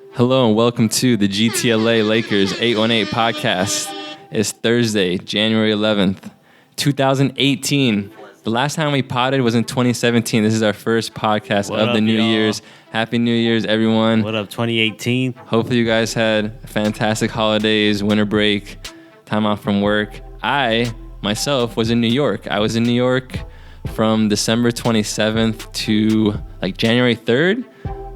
Hello and welcome to the GTLA Lakers 818 podcast. It's Thursday, January 11th, 2018. The last time we potted was in 2017. This is our first podcast of the New Year's. Happy New Year's, everyone. What up, 2018? Hopefully you guys had fantastic holidays, winter break, time off from work. I, myself, was in New York. I was in New York from December 27th to January 3rd.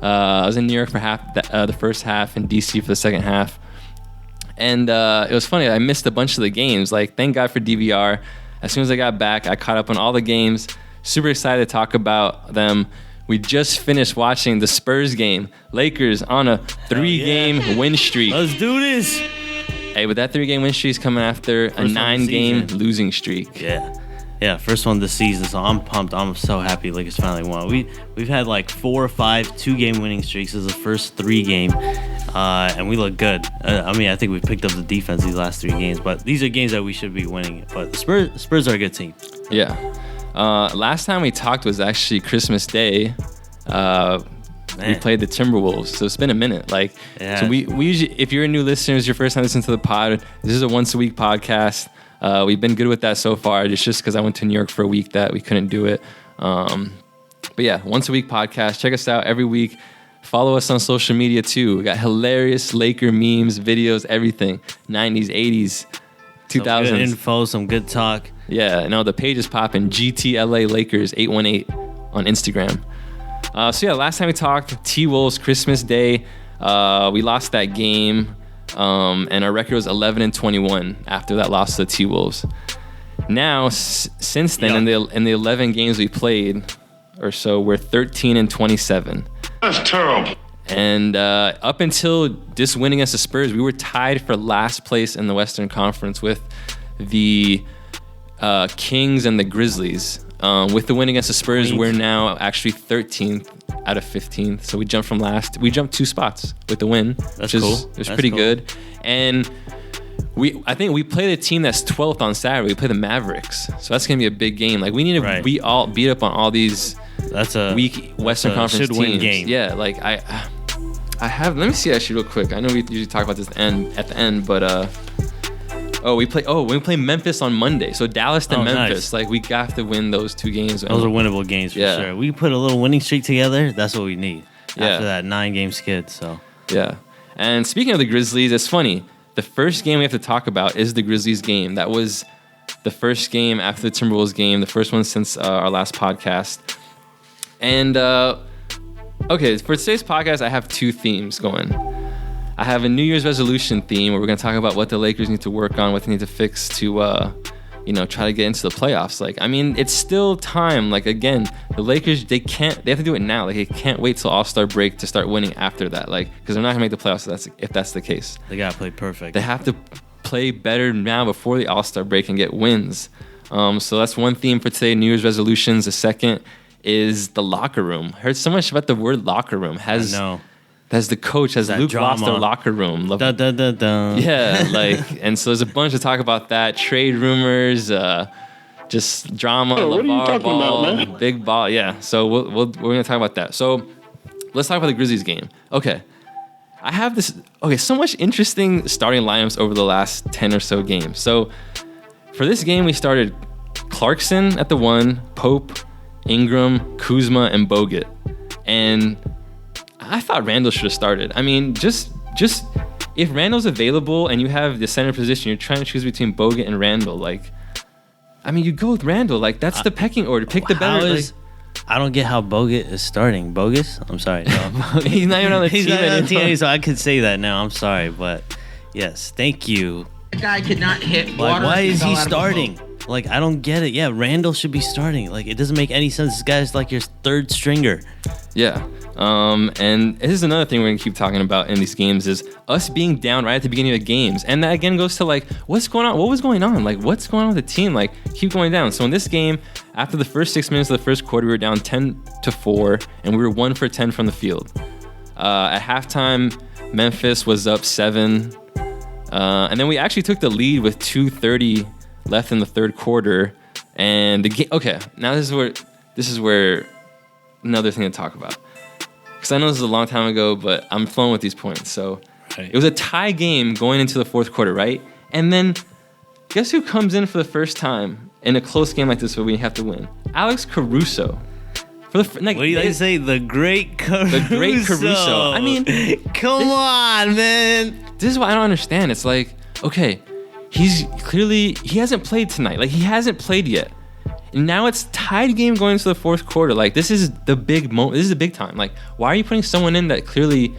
I was in New York for the first half and DC for the second half. And it was funny. I missed a bunch of the games. Thank God for DVR. As soon as I got back, I caught up on all the games. Super excited to talk about them. We just finished watching the Spurs game. Lakers on a 3-game win streak. Let's do this. Hey, but that 3-game win streak is coming after a 9-game losing streak. Yeah, first one this season, so I'm pumped. I'm so happy Lakers finally won. We've had 4 or 5 2-game winning streaks. This is the first 3-game, and we look good. I think we picked up the defense these last 3 games, but these are games that we should be winning. But the Spurs are a good team. Yeah. Last time we talked was actually Christmas Day. We played the Timberwolves, so it's been a minute. So we usually, if you're a new listener, it's your first time listening to the pod, this is a once-a-week podcast. We've been good with that so far. It's just because I went to New York for a week that we couldn't do it. But yeah, once a week podcast. Check us out every week. Follow us on social media too. We got hilarious Laker memes, videos, everything. 90s, 80s, 2000s. Some good info, some good talk. Yeah, the page is popping. GTLA Lakers 818 on Instagram. Last time we talked, T-Wolves Christmas Day. We lost that game. And our record was 11-21 after that loss to the T-Wolves. Now, since then, in the 11 games we played or so, we're 13-27. That's terrible. And up until this win against the Spurs, we were tied for last place in the Western Conference with the Kings and the Grizzlies. With the win against the Spurs, we're now actually 13th out of 15th. So we jumped from last. We jumped 2 spots with the win. That's cool. It was pretty good. And I think we played a team that's 12th on Saturday. We play the Mavericks. So that's going to be a big game. We need to beat up on all these weak Western Conference teams. Should-win game. Yeah, I have. Let me see actually real quick. I know we usually talk about this at the end, but we play Memphis on Monday. So Dallas and Memphis. Nice. We got to win those 2 games. Those are winnable games for sure. We put a little winning streak together. That's what we need after that 9-game skid. So yeah. And speaking of the Grizzlies, it's funny. The first game we have to talk about is the Grizzlies game. That was the first game after the Timberwolves game. The first one since our last podcast. And okay, for today's podcast, I have 2 themes going. I have a New Year's resolution theme where we're going to talk about what the Lakers need to work on, what they need to fix to, try to get into the playoffs. It's still time. Again, the Lakers, they have to do it now. They can't wait till All-Star break to start winning after that. Because they're not going to make the playoffs if that's the case. They got to play perfect. They have to play better now before the All-Star break and get wins. So that's one theme for today, New Year's resolutions. The second is the locker room. Heard so much about the word locker room. I know. Has the coach, has Luke lost their locker room? Da, da, da, da. Yeah, and so there's a bunch to talk about that. Trade rumors, just drama, LeVar Ball, about, big ball. Yeah, so we're going to talk about that. So let's talk about the Grizzlies game. Okay, I have so much interesting starting lineups over the last 10 or so games. So for this game, we started Clarkson at the 1, Pope, Ingram, Kuzma, and Bogut. And I thought Randall should have started. Just if Randall's available and you have the center position, you're trying to choose between Bogut and Randall. You go with Randall. That's the pecking order. Pick the better. I don't get how Bogut is starting. Bogus? I'm sorry. No. He's not even on the team. He's not on the team, so I could say that now. I'm sorry, but yes, thank you. That guy could not hit water. Why is he starting? I don't get it. Yeah, Randall should be starting. It doesn't make any sense. This guy's your 3rd stringer. Yeah. And this is another thing we're going to keep talking about in these games is us being down right at the beginning of the games. And that again goes to what's going on? What was going on? What's going on with the team? Keep going down. So in this game, after the first 6 minutes of the first quarter, we were down 10-4 and we were 1 for 10 from the field. At halftime, Memphis was up 7. And then we actually took the lead with 2:30 left in the third quarter. And the game, okay, now this is where another thing to talk about. because I know this is a long time ago, but I'm flowing with these points. So Right. it was a tie game going into the fourth quarter, right? And then guess who comes in for the first time in a close game like this where we have to win? Alex Caruso. For the, like, What do you like to say? The great Caruso. The great Caruso. I mean, come on, man. this is what I don't understand. It's like, okay, he hasn't played tonight. Like, he hasn't played yet. And now it's tied game going into the fourth quarter. Like, this is the big moment. This is the big time. Like, why are you putting someone in that clearly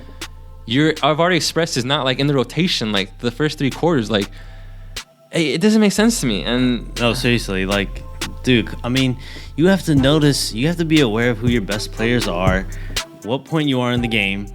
I've already expressed is not like in the rotation, like the first 3 quarters? Like, it doesn't make sense to me. And no, seriously, like, dude, I mean, you have to notice, you have to be aware of who your best players are, what point you are in the game,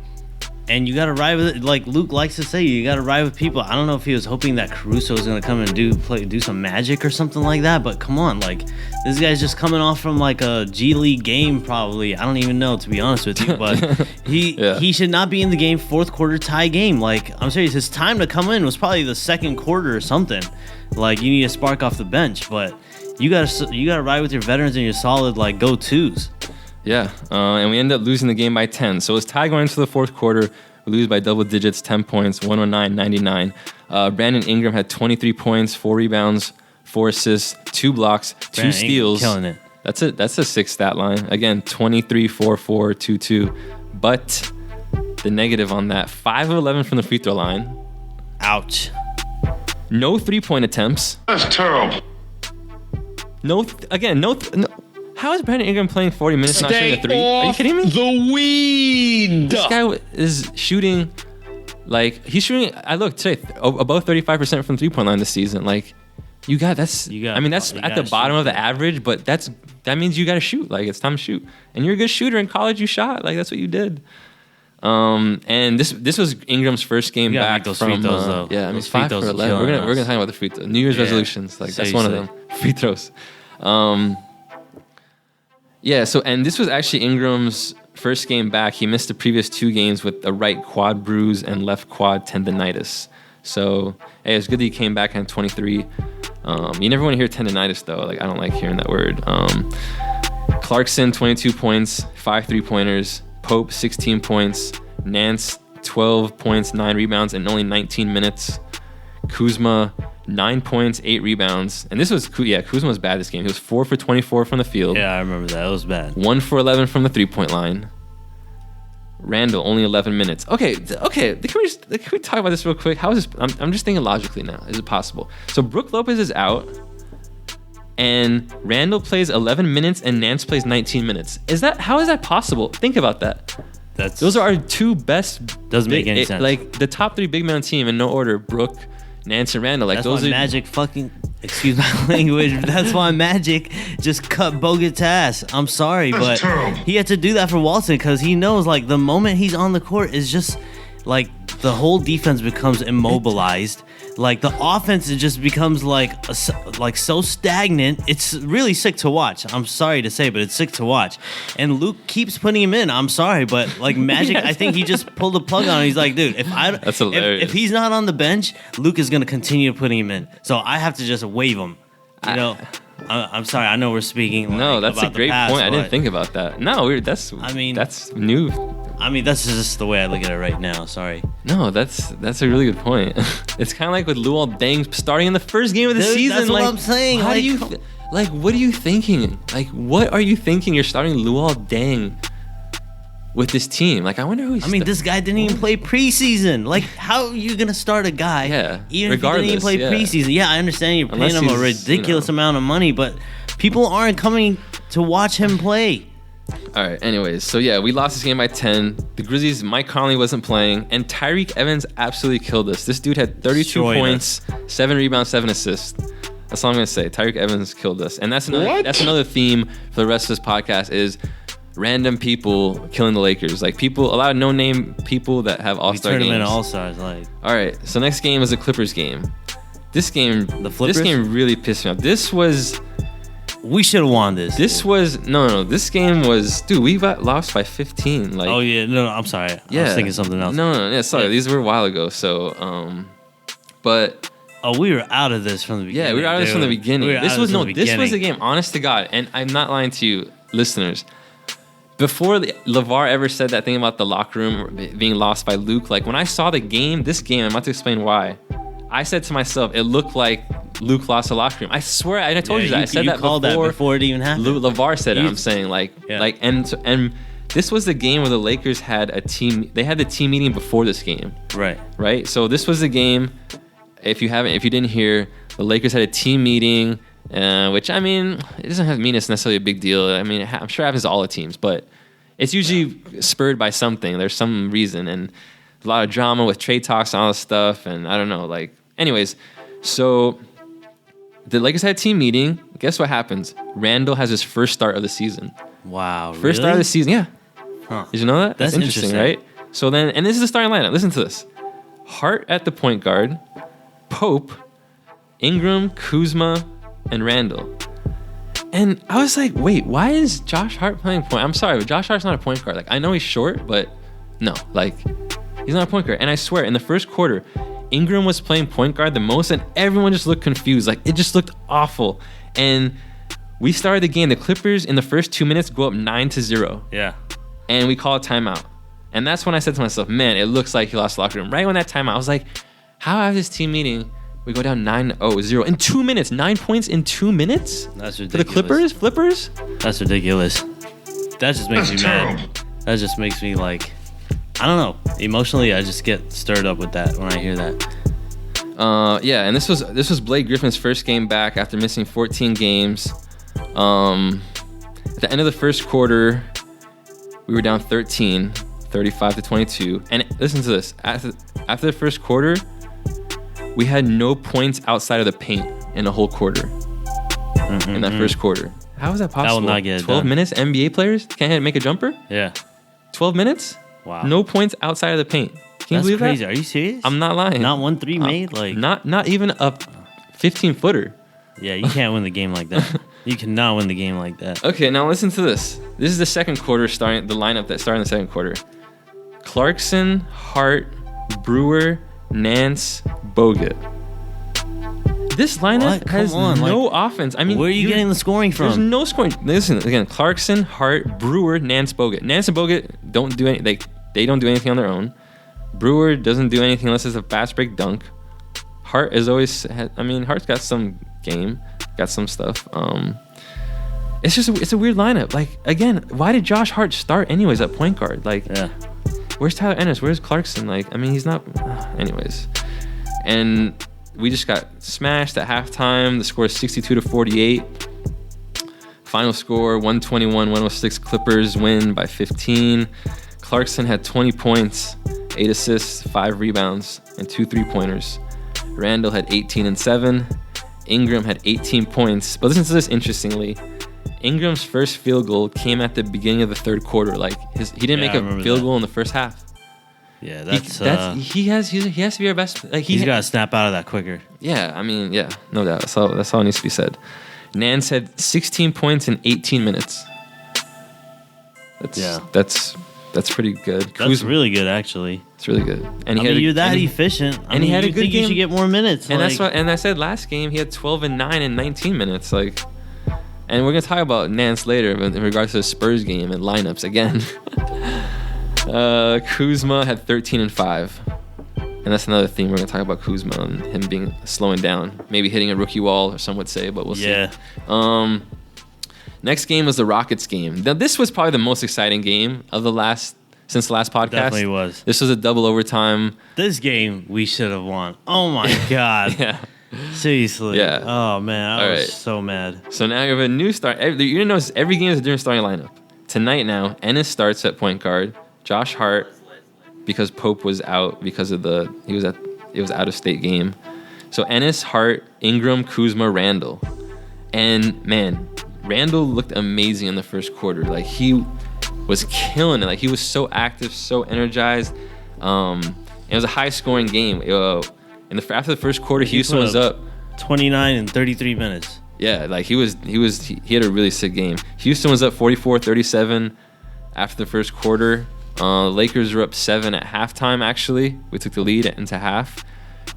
and you got to ride with it. Like Luke likes to say, you got to ride with people. I don't know if he was hoping that Caruso was going to come and do some magic or something like that, but come on, like, this guy's just coming off from like a G League game probably. I don't even know, to be honest with you, but he should not be in the game, fourth quarter tie game. Like, I'm serious, his time to come in was probably the second quarter or something. Like, you need a spark off the bench, but you gotta ride with your veterans and your solid like go-tos. Yeah, and we ended up losing the game by 10. So it was tied going into the fourth quarter. We lose by double digits, 10 points, 109-99. Brandon Ingram had 23 points, 4 rebounds, 4 assists, 2 blocks, 2 steals. Killing it. That's a 6 stat line. Again, 23, 4, 4, 2, 2. But the negative on that, 5 of 11 from the free throw line. Ouch. No 3-point attempts. That's terrible. No. How is Brandon Ingram playing 40 minutes and not shooting a 3? Are you kidding me? The weed. This guy is shooting, like, he's shooting, I looked today, above 35% from 3-point line this season. Like, that's at the bottom of the average, but that means you got to shoot. Like, it's time to shoot. And you're a good shooter. In college, you shot. Like, that's what you did. And this was Ingram's first game back those from free throws, though. Yeah, I mean, Those free 5 for throws 11. We're gonna talk about the free throws. New Year's resolutions. Like, that's one of them. Free throws. Yeah, so, and this was actually Ingram's first game back. He missed the previous 2 games with a right quad bruise and left quad tendonitis. So, hey, it's good that he came back on 23. You never want to hear tendonitis, though. Like, I don't like hearing that word. Clarkson, 22 points, 5 3-pointers. Pope, 16 points. Nance, 12 points, 9 rebounds, and only 19 minutes. Kuzma, 9 points, 8 rebounds. And this was, Kuzma was bad this game. He was 4 for 24 from the field. Yeah, I remember that. It was bad. 1 for 11 from the 3-point line. Randall, only 11 minutes. Okay. Can we talk about this real quick? How is this? I'm just thinking logically now. Is it possible? So Brook Lopez is out, and Randall plays 11 minutes, and Nance plays 19 minutes. How is that possible? Think about that. Those are our 2 best. Doesn't make any sense. Like, the top 3 big man team in no order: Brook, Nance, and Randall. Like, that's those why are Magic fucking. Excuse my language. That's why Magic just cut Bogut's ass. I'm sorry, but he had to do that for Walton because he knows, like, the moment he's on the court is just like the whole defense becomes immobilized. Like, the offense, it just becomes like so stagnant. It's really sick to watch. I'm sorry to say, but it's sick to watch. And Luke keeps putting him in. I'm sorry, but like Magic, I think he just pulled the plug on him. He's like, dude, if he's not on the bench, Luke is gonna continue putting him in. So I have to just waive him. You know, I'm sorry. I know we're speaking. No, that's a great point. I didn't think about that. No, that's new. I mean, that's just the way I look at it right now. Sorry. No, that's a really good point. It's kind of like with Luol Deng starting in the first game of the season. That's what I'm saying. How do you, what are you thinking? Like, what are you thinking? You're starting Luol Deng with this team. Like, I wonder who he's. This guy didn't even play preseason. Like, how are you gonna start a guy? Yeah. Even if he didn't even play preseason. Yeah, I understand you're paying him a ridiculous amount of money, but people aren't coming to watch him play. All right, anyways, so yeah, we lost this game by 10. The Grizzlies, Mike Conley wasn't playing, and Tyreek Evans absolutely killed us. This dude had 32 points, 7 rebounds, 7 assists. That's all I'm going to say. Tyreek Evans killed us. And that's another theme for the rest of this podcast is random people killing the Lakers. Like, a lot of no-name people that have all-star games. We turned them into all-stars. Like. All right, so next game is a Clippers game. This game really pissed me off. We should have won this. This game was, dude, we got lost by 15. Like, oh yeah, no, I'm sorry. I was thinking something else. No, sorry. These were a while ago. So, but we were out of this from the beginning. Yeah, we were out of this from the beginning. This was a game, honest to God, and I'm not lying to you, listeners. before LeVar ever said that thing about the locker room being lost by Luke, like when I saw this game, I'm about to explain why. I said to myself, it looked like Luke lost the locker room. I swear, I told you that. I said that before it even happened. LeVar said it. I'm saying and this was the game where the Lakers had a team. They had the team meeting before this game. Right. So this was the game. If you didn't hear, the Lakers had a team meeting, which I mean, it doesn't mean it's necessarily a big deal. I mean, I'm sure it happens to all the teams, but it's usually spurred by something. There's some reason, and a lot of drama with trade talks and all this stuff. And I don't know, like. Anyways, so the Lakers had a team meeting. Guess what happens? Randall has his first start of the season. Wow, First start of the season, yeah. Huh. Did you know that? That's interesting, right? So then, and this is the starting lineup. Listen to this. Hart at the point guard, Pope, Ingram, Kuzma, and Randall. And I was like, wait, why is Josh Hart playing point? I'm sorry, but Josh Hart's not a point guard. Like, I know he's short, but no, like, he's not a point guard. And I swear, in the first quarter, Ingram was playing point guard the most, and everyone just looked confused. Like, it just looked awful. And we started the game. The Clippers, in the first 2 minutes, go up 9-0. Yeah. And we call a timeout. And that's when I said to myself, man, it looks like he lost the locker room. Right when that timeout, I was like, how out of this team meeting, we go down 9-0 in 2 minutes? 9 points in 2 minutes? That's ridiculous. For the Clippers? Flippers? That's ridiculous. That just makes me mad. That just makes me like... I don't know. Emotionally, I just get stirred up with that when I hear that. Yeah, and this was Blake Griffin's first game back after missing 14 games. At the end of the first quarter, we were down 13, 35-22. And listen to this. After the first quarter, we had no points outside of the paint in the whole quarter. In that first quarter. How is that possible? That will not get 12 done. minutes? NBA players can't make a jumper? Yeah. 12 minutes? Wow. No points outside of the paint. Can you believe crazy. that? Are you serious? I'm not lying. Not 1-3 made? Like not even a 15-footer. Yeah, you can't win the game like that. You cannot win the game like that. Okay, now listen to this. This is the second quarter starting the lineup that started in the second quarter. Clarkson, Hart, Brewer, Nance, Bogut. This lineup has no offense. I mean, where are you getting the scoring from? There's no scoring. Listen again. Clarkson, Hart, Brewer, Nance, Bogut. Nance and Bogut don't do any. They don't do anything on their own. Brewer doesn't do anything unless it's a fast break dunk. Hart is always. I mean, Hart's got some game, got some stuff. It's a weird lineup. Like again, why did Josh Hart start anyways at point guard? Like, yeah. Where's Tyler Ennis? Where's Clarkson? Like, I mean, he's not. Anyways, and we just got smashed at halftime. The score is 62-48. Final score 121-106. Clippers win by 15. Clarkson had 20 points, 8 assists, 5 rebounds, and 2 3-pointers. Randall had 18 and 7. Ingram had 18 points. But listen to this interestingly. Ingram's first field goal came at the beginning of the third quarter. Like he didn't make a field goal in the first half. Yeah, he has to be our best. Like he's got to snap out of that quicker. Yeah, I mean, yeah, no doubt. That's all needs to be said. Nance had 16 points in 18 minutes. That's pretty good. That's really good, actually. It's really good. And you're that efficient. And he had a good game. You should get more minutes. And that's what. And I said last game he had 12 and 9 in 19 minutes. Like, and we're gonna talk about Nance later in regards to the Spurs game and lineups again. Kuzma had 13 and 5. And that's another theme. We're going to talk about Kuzma and him slowing down. Maybe hitting a rookie wall, or some would say, but we'll see. Next game was the Rockets game. Now, this was probably the most exciting game of since the last podcast. Definitely was. This was a double overtime. This game we should have won. Oh, my God. Yeah. Seriously. Yeah. Oh, man. I was so mad. So now you have a new start. You're going to notice every game is a different starting lineup. Tonight Ennis starts at point guard. Josh Hart, because Pope was out because of it was out of state game. So Ennis, Hart, Ingram, Kuzma, Randall. And man, Randall looked amazing in the first quarter. Like he was killing it. Like he was so active, so energized. It was a high scoring game. After the first quarter, Houston was up 29 in 33 minutes. Yeah, like he had a really sick game. Houston was up 44-37 after the first quarter. Lakers were up 7 at halftime, actually. We took the lead into half.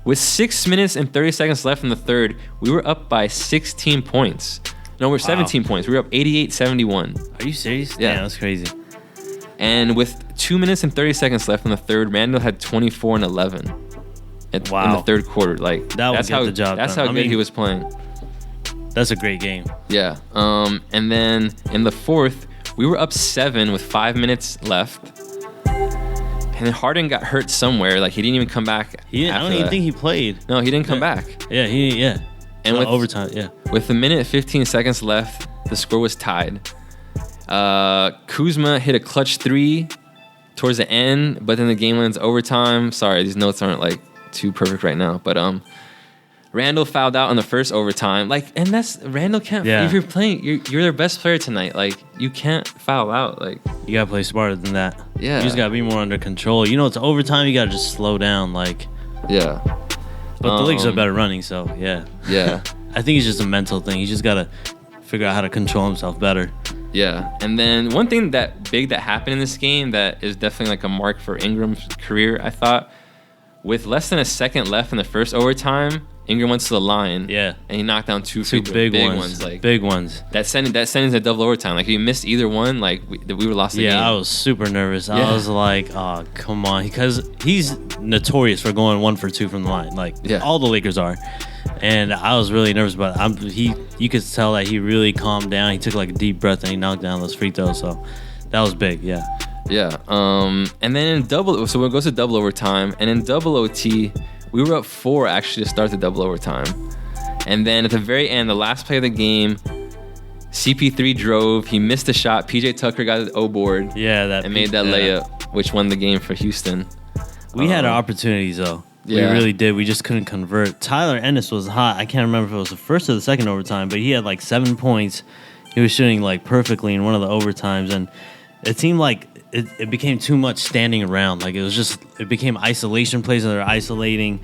With 6 minutes and 30 seconds left in the third, we were up by 16 points. No, we're 17 points. We were up 88-71. Are you serious? Yeah. That's crazy. And with 2 minutes and 30 seconds left in the third, Randall had 24 and 11 in the third quarter. Like that's how good he was playing. That's a great game. Yeah. And then in the fourth, we were up 7 with 5 minutes left. And then Harden got hurt somewhere. Like he didn't even come back. I don't even think he played. No, he didn't come back. Yeah. And with overtime, yeah. With a minute and 15 seconds left, the score was tied. Kuzma hit a clutch 3 towards the end, but then the game went into overtime. Sorry, these notes aren't like too perfect right now, but Randall fouled out in the first overtime. Like, and that's Randall can't. Yeah. If you're playing, you're their best player tonight. Like, you can't foul out. Like, you gotta play smarter than that. Yeah, you just gotta be more under control. You know, it's overtime. You gotta just slow down. Like, yeah. But the Lakers are better running, so yeah. Yeah. I think it's just a mental thing. He's just gotta figure out how to control himself better. Yeah, and then one thing that happened in this game that is definitely like a mark for Ingram's career, I thought, with less than a second left in the first overtime, Ingram went to the line. Yeah, and he knocked down two big ones. Like big ones. That sent into double overtime. Like if you missed either one, like we were lost the game. Yeah, I was super nervous. Yeah. I was like, oh come on, because he's notorious for going 1 for 2 from the line. Like all the Lakers are. And I was really nervous, but you could tell that he really calmed down. He took like a deep breath and he knocked down those free throws. So that was big, yeah. Yeah. And then so it goes to double overtime, and in double OT, we were up 4 actually to start the double overtime. And then at the very end, the last play of the game, CP3 drove. He missed a shot. PJ Tucker got his O board. Yeah, and made that layup, which won the game for Houston. We had our opportunities though. Yeah. We really did. We just couldn't convert. Tyler Ennis was hot. I can't remember if it was the first or the second overtime, but he had like 7 points. He was shooting like perfectly in one of the overtimes, and it seemed like it became too much standing around. Like it became isolation plays, and they're isolating.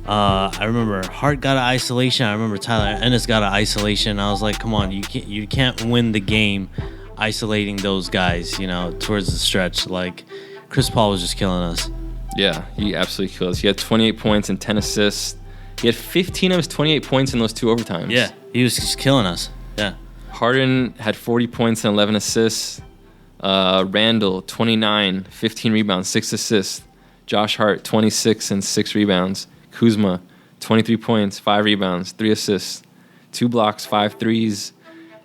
I remember Hart got an isolation. I remember Tyler Ennis got an isolation. I was like, come on, you can't win the game isolating those guys, you know, towards the stretch. Like Chris Paul was just killing us. Yeah, he absolutely killed us. He had 28 points and 10 assists. He had 15 of his 28 points in those 2 overtimes. Yeah, he was just killing us. Yeah. Harden had 40 points and 11 assists. Randall, 29, 15 rebounds, 6 assists. Josh Hart, 26 and 6 rebounds. Kuzma, 23 points, 5 rebounds, 3 assists, 2 blocks, 5 threes.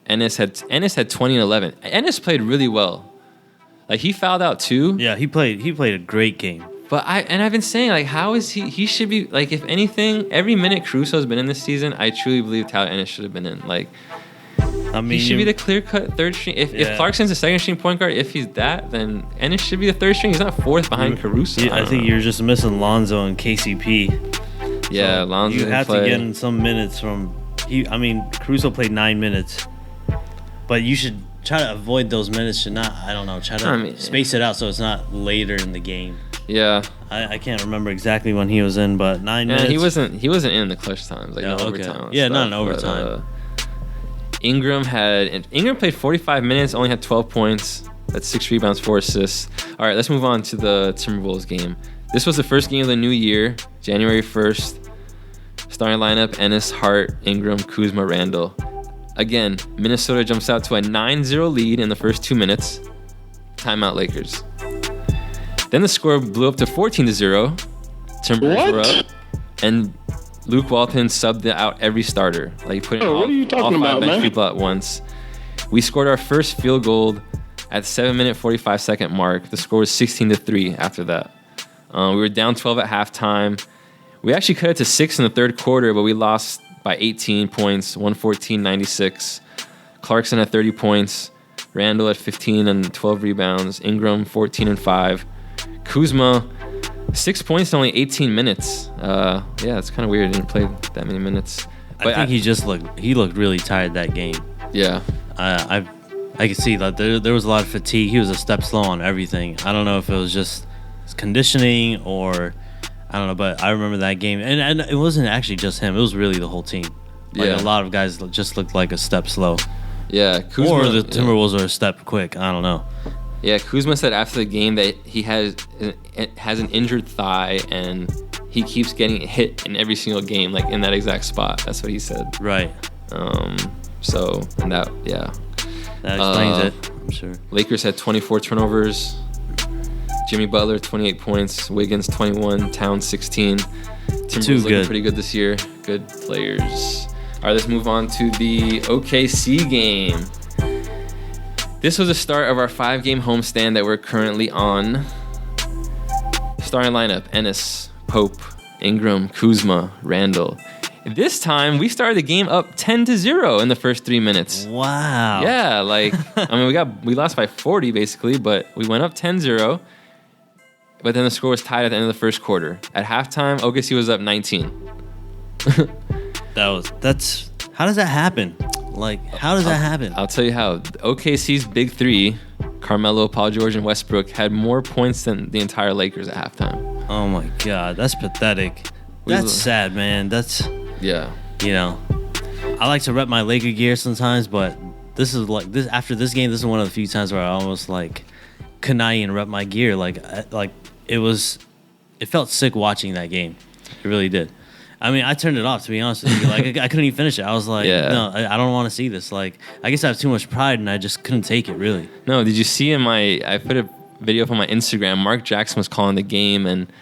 Ennis had 20 and 11. Ennis played really well. Like, he fouled out too. Yeah, he played a great game. But I've been saying, like, how is he should be, like, if anything, every minute Caruso's been in this season, I truly believe Tyler Ennis should have been in. Like, I mean, he should be the clear-cut third string. If Clarkson's the second string point guard, if he's that, then Ennis should be the third string. He's not fourth behind Caruso. I think you're just missing Lonzo and KCP. Yeah, so Lonzo. You have to get in some minutes from. Caruso played 9 minutes, but you should try to avoid those minutes. Try to space it out so it's not later in the game. Yeah, I can't remember exactly when he was in, but 9 minutes. He wasn't in the clutch times, like overtime. Yeah, not in overtime. Ingram played 45 minutes, only had 12 points. That's 6 rebounds, 4 assists. All right, let's move on to the Timberwolves game. This was the first game of the new year, January 1st. Starting lineup: Ennis, Hart, Ingram, Kuzma, Randall. Again, Minnesota jumps out to a 9-0 lead in the first 2 minutes. Timeout, Lakers. Then the score blew up to 14-0. Timberwolves were up, and Luke Walton subbed out every starter. Like, put in all 5 bench people at once. We scored our first field goal at the 7-minute 45-second mark. The score was 16-3 after that. We were down 12 at halftime. We actually cut it to 6 in the third quarter, but we lost by 18 points, 114-96. Clarkson had 30 points. Randall had 15 and 12 rebounds. Ingram, 14 and 5. Kuzma, 6 points in only 18 minutes. It's kind of weird. He didn't play that many minutes. But I think he looked really tired that game. Yeah. I could see that there was a lot of fatigue. He was a step slow on everything. I don't know if it was just his conditioning or I don't know, but I remember that game. And it wasn't actually just him. It was really the whole team. Like a lot of guys just looked like a step slow. Yeah. Kuzma, or the Timberwolves are a step quick. I don't know. Yeah, Kuzma said after the game that he has an injured thigh and he keeps getting hit in every single game, like in that exact spot. That's what he said. Right. That explains it, I'm sure. Lakers had 24 turnovers. Jimmy Butler, 28 points. Wiggins, 21. Towns, 16. Timberwolves looking pretty good this year. Good players. All right, let's move on to the OKC game. This was the start of our 5-game homestand that we're currently on. Starting lineup: Ennis, Pope, Ingram, Kuzma, Randall. This time, we started the game up 10-0 in the first 3 minutes. Wow. Yeah, like, I mean, we lost by 40, basically, but we went up 10-0. But then the score was tied at the end of the first quarter. At halftime, OKC was up 19. How does that happen? Like, how does that happen? I'll tell you how. OKC's big three, Carmelo, Paul George, and Westbrook, had more points than the entire Lakers at halftime. Oh my God, that's pathetic. That's sad, man. Yeah. You know, I like to rep my Laker gear sometimes, but this is like this. After this game, this is one of the few times where I almost like connive and rep my gear. Like it felt sick watching that game. It really did. I mean, I turned it off, to be honest with you. Like, I couldn't even finish it. I was like, no, I don't want to see this. Like, I guess I have too much pride, and I just couldn't take it, really. No, did you see I put a video up on my Instagram. Mark Jackson was calling the game, and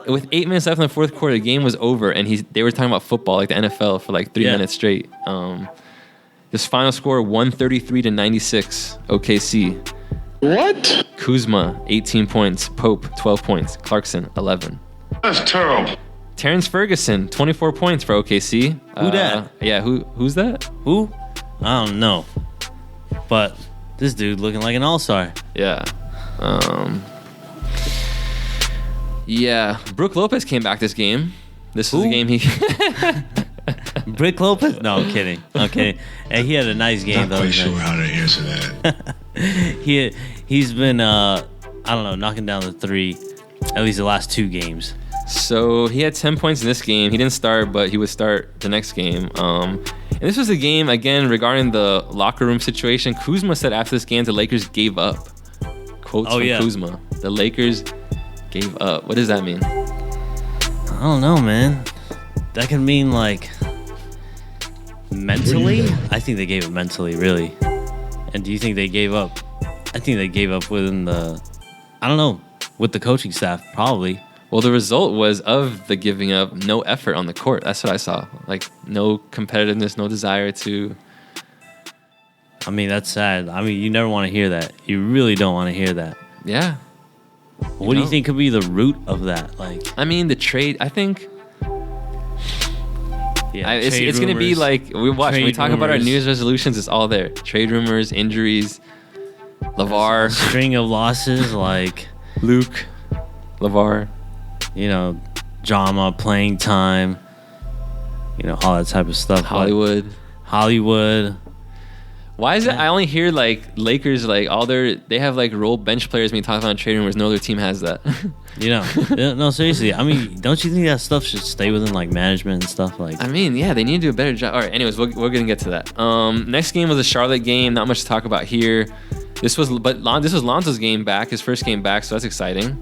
with 8 minutes left in the fourth quarter, the game was over, and they were talking about football, like the NFL, for like 3 minutes straight. This final score, 133-96, OKC. What? Kuzma, 18 points. Pope, 12 points. Clarkson, 11. That's terrible. Terrence Ferguson, 24 points for OKC. Who that? Yeah, who's that? Who? I don't know. But this dude looking like an all-star. Yeah. Yeah. Brook Lopez came back this game. This was the game he... Brook Lopez? No, I'm kidding. Okay. Hey, he had a nice game, though. Not quite sure how to answer that. He's been, I don't know, knocking down the three at least the last 2 games. So he had 10 points in this game. He didn't start, but he would start the next game. And this was a game, again, regarding the locker room situation. Kuzma said after this game, the Lakers gave up. Quotes from Kuzma. The Lakers gave up. What does that mean? I don't know, man. That can mean, like, mentally? I think they gave up mentally, really. And do you think they gave up? I think they gave up with the coaching staff, probably. Well, the result was of the giving up, no effort on the court. That's what I saw. Like, no competitiveness, no desire to... I mean, that's sad. I mean, you never want to hear that. You really don't want to hear that. Yeah. What do you think could be the root of that? Like, I mean, the trade, I think... Yeah, it's going to be like, when we talk about our New Year's resolutions, it's all there. Trade rumors, injuries, LeVar. String of losses, like... Luke, LeVar. You know, drama, playing time, you know, all that type of stuff. Hollywood. Why is it? I only hear like Lakers, like they have like role bench players being talked about in trade rumors. No other team has that. You know, no, seriously. I mean, don't you think that stuff should stay within like management and stuff? Like, I mean, yeah, they need to do a better job. All right, anyways, we're gonna get to that. Next game was a Charlotte game. Not much to talk about here. This was Lonzo's game back, his first game back, so that's exciting.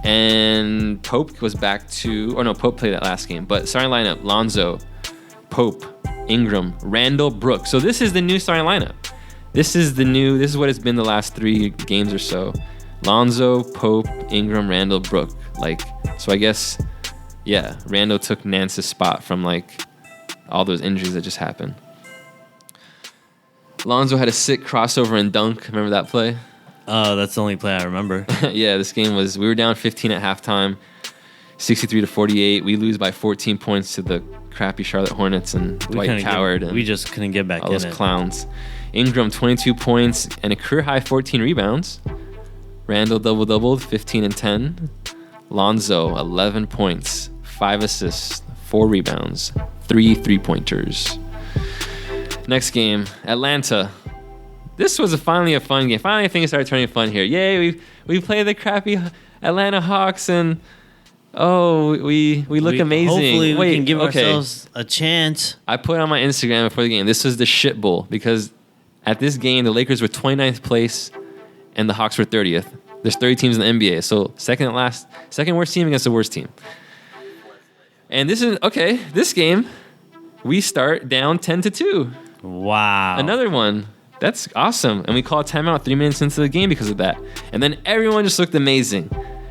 And Pope was back Pope played that last game. But starting lineup, Lonzo, Pope, Ingram, Randall, Brook. So this is the new starting lineup. This is what it's been the last 3 games or so. Lonzo, Pope, Ingram, Randall, Brook. Like, so I guess, yeah, Randall took Nance's spot from like all those injuries that just happened. Lonzo had a sick crossover and dunk. Remember that play? That's the only play I remember. Yeah, this game we were down 15 at halftime, 63-48. We lose by 14 points to the crappy Charlotte Hornets and Dwight Howard. We just couldn't get back all those clowns. Ingram, 22 points and a career-high 14 rebounds. Randall double-doubled, 15 and 10. Lonzo, 11 points, 5 assists, 4 rebounds, 3 three-pointers. Next game, Atlanta. This was finally a fun game. Finally, things started turning fun here. Yay, we played the crappy Atlanta Hawks, and we look amazing. Hopefully we can give ourselves a chance. I put on my Instagram before the game, this was the shit bowl, because at this game, the Lakers were 29th place, and the Hawks were 30th. There's 30 teams in the NBA, so second worst team against the worst team. And this game, we start down 10-2. Wow. Another one. that's awesome. And we called timeout 3 minutes into the game because of that. And then everyone just looked amazing.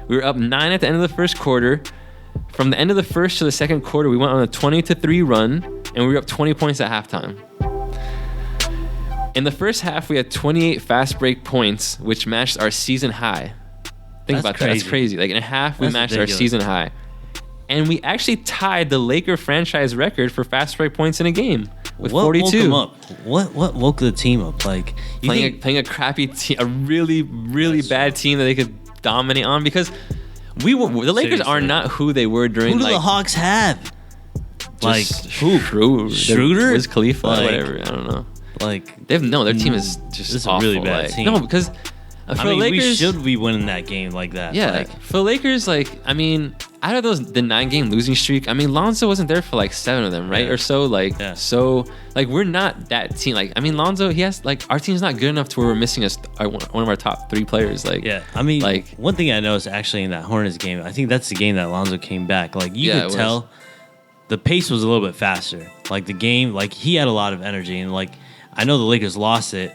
We were up 9 at the end of the first quarter. From the end of the first to the second quarter, we went on a 20-3 run, and we were up 20 points at halftime. In the first half, we had 28 fast break points, which matched our season high. Think about that. That's crazy. Like in a half, we matched ridiculous. Our season high. And we actually tied the Laker franchise record for fast break points in a game with 42. Woke them up? What woke the team up? Like playing a crappy team, a really, really bad team that they could dominate on, because the Lakers seriously. Are not who they were during. Who do the Hawks have? Like who? Schroeder? Wiz Khalifa? Whatever. I don't know. Like their team is just this awful. Is a really bad team. No, because for the Lakers, we should be winning that game like that. Yeah, for the Lakers, out of the 9-game losing streak, Lonzo wasn't there for like 7 of them, right? Yeah. Or so. So we're not that team. Lonzo, he has our team's not good enough to where we're missing one of our top 3 players. One thing I noticed actually in that Hornets game, I think that's the game that Lonzo came back. You could tell the pace was a little bit faster. The game, he had a lot of energy, and I know the Lakers lost it,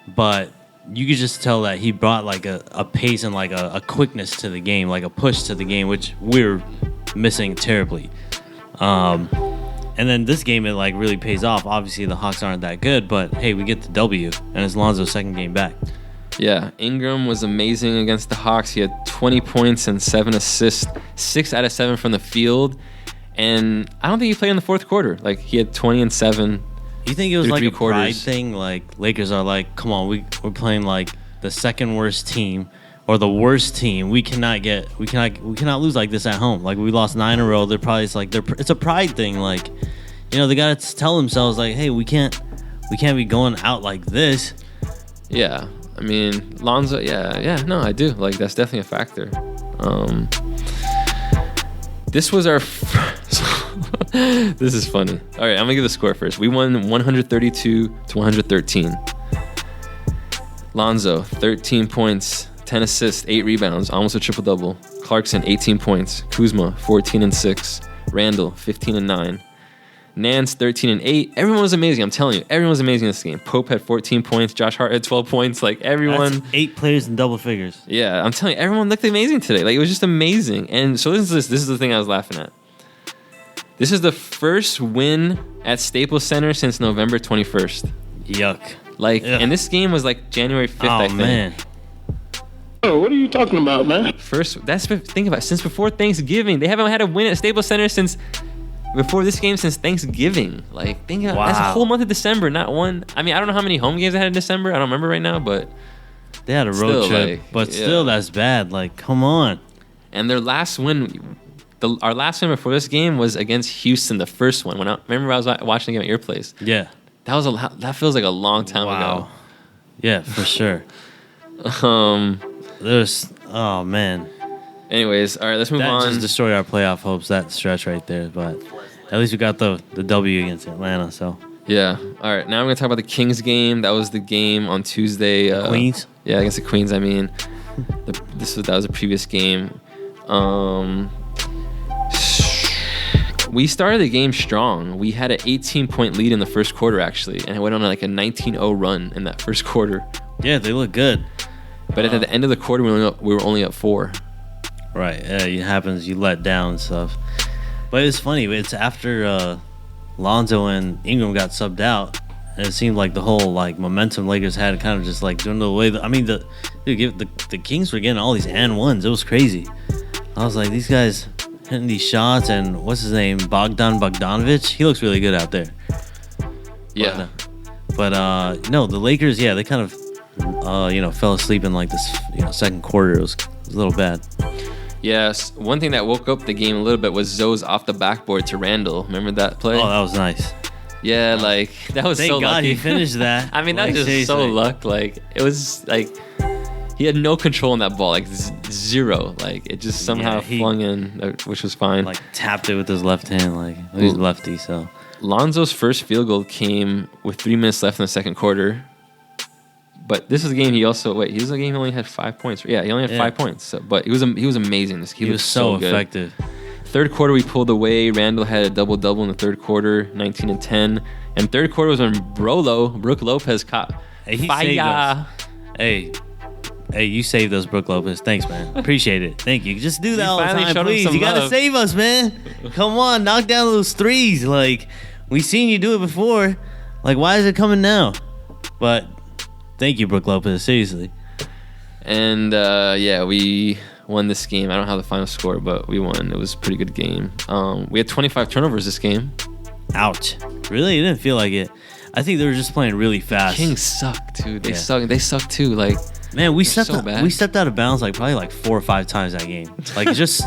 but you could just tell that he brought a pace and a quickness to the game, a push to the game, which we're missing terribly. And then this game, it really pays off. Obviously, the Hawks aren't that good, but hey, we get the W, and it's Lonzo's second game back. Yeah, Ingram was amazing against the Hawks. He had 20 points and 7 assists, 6 out of 7 from the field, and I don't think he played in the fourth quarter. He had 20 and 7. You think it was a pride thing? Lakers are come on, we're playing the second worst team or the worst team. We cannot lose like this at home. We lost 9 in a row. They're probably it's a pride thing. They gotta tell themselves hey, we can't be going out like this. Yeah, Lonzo. Yeah. No, I do. That's definitely a factor. This was our. This is funny. All right, I'm gonna give the score first. We won 132-113. Lonzo, 13 points, 10 assists, 8 rebounds, almost a triple double. Clarkson, 18 points. Kuzma, 14 and 6. Randall, 15 and 9. Nance, 13 and 8. Everyone was amazing. I'm telling you, everyone was amazing in this game. Pope had 14 points. Josh Hart had 12 points. Everyone. That's 8 players in double figures. Yeah, I'm telling you, everyone looked amazing today. It was just amazing. And so this is the thing I was laughing at. This is the first win at Staples Center since November 21st. Yuck. And this game was January 5th, I think. Man. Oh, what are you talking about, man? Think about it, since before Thanksgiving. They haven't had a win at Staples Center since Thanksgiving. Think about that's a whole month of December, not one. I don't know how many home games they had in December. I don't remember right now, but they had a road trip. But still, that's bad. Come on. And their last win. Our last win before this game was against Houston, the first one. Remember I was watching the game at your place? Yeah. That feels like a long time ago. Yeah, for sure. Oh man. Anyways, all right, let's move on. That just destroyed our playoff hopes, that stretch right there. But at least we got the W against Atlanta. So yeah. All right, now I'm gonna talk about the Kings game. That was the game on Tuesday. Queens. Yeah, against the Queens. That was a previous game. We started the game strong. We had an 18-point lead in the first quarter, actually, and it went on a 19-0 run in that first quarter. Yeah, they look good. But at the end of the quarter, we were only up 4. Right. Yeah, it happens. You let down and stuff. But it's funny. It's after Lonzo and Ingram got subbed out, and it seemed like the whole momentum Lakers had kind of just dwindled away. The Kings were getting all these and ones. It was crazy. I was these guys hitting these shots, and what's his name, Bogdanovic? He looks really good out there. Yeah. But no, the Lakers, they kind of fell asleep in this second quarter. It was a little bad. Yes, one thing that woke up the game a little bit was Zoe's off the backboard to Randall. Remember that play? Oh, that was nice. Yeah, that was Thank so God lucky. he finished that. that was just seriously. So luck. It was he had no control on that ball, zero. It just somehow flung in, which was fine. Tapped it with his left hand, he's lefty. So Lonzo's first field goal came with 3 minutes left in the second quarter. But this is a game he only had 5 points. Yeah, he only had 5 points. So, but he was amazing. He was so effective. Third quarter, we pulled away. Randall had a double-double in the third quarter, 19 and 10. And third quarter was when Brook Lopez caught Hey, he saved us. Hey, you saved us, Brook Lopez. Thanks, man. Appreciate it. Thank you. Just do that all the time, please. You gotta save us, man. Come on, knock down those threes. Like, we seen you do it before. Like, why is it coming now? But thank you, Brook Lopez. Seriously. And we won this game. I don't have the final score, but we won. It was a pretty good game. We had 25 turnovers this game. Ouch. Really? It didn't feel like it. I think they were just playing really fast. Kings suck, dude. They suck. They suck too. Like, man, we stepped out of bounds like probably like 4 or 5 times that game. Like just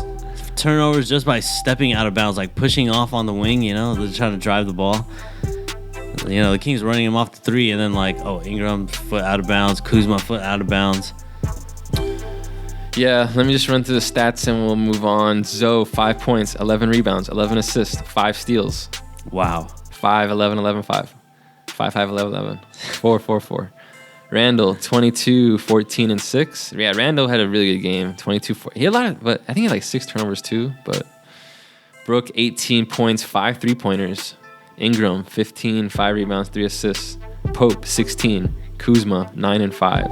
turnovers just by stepping out of bounds, like pushing off on the wing. They're trying to drive the ball. The Kings running him off the 3, and then like, Ingram foot out of bounds, Kuzma foot out of bounds. Yeah, let me just run through the stats and we'll move on. Zoe, 5 points, 11 rebounds, 11 assists, 5 steals. Wow. 5, 11, 11, 5. 5, 5, 11, 11. 4, 4, 4. Randall, 22, 14, and 6. Yeah, Randall had a really good game. 22, 4. He had a lot of, but I think he had like 6 turnovers too. But Brooke, 18 points, 5 3-pointers. Ingram, 15, 5 rebounds, 3 assists. Pope, 16. Kuzma, 9 and 5.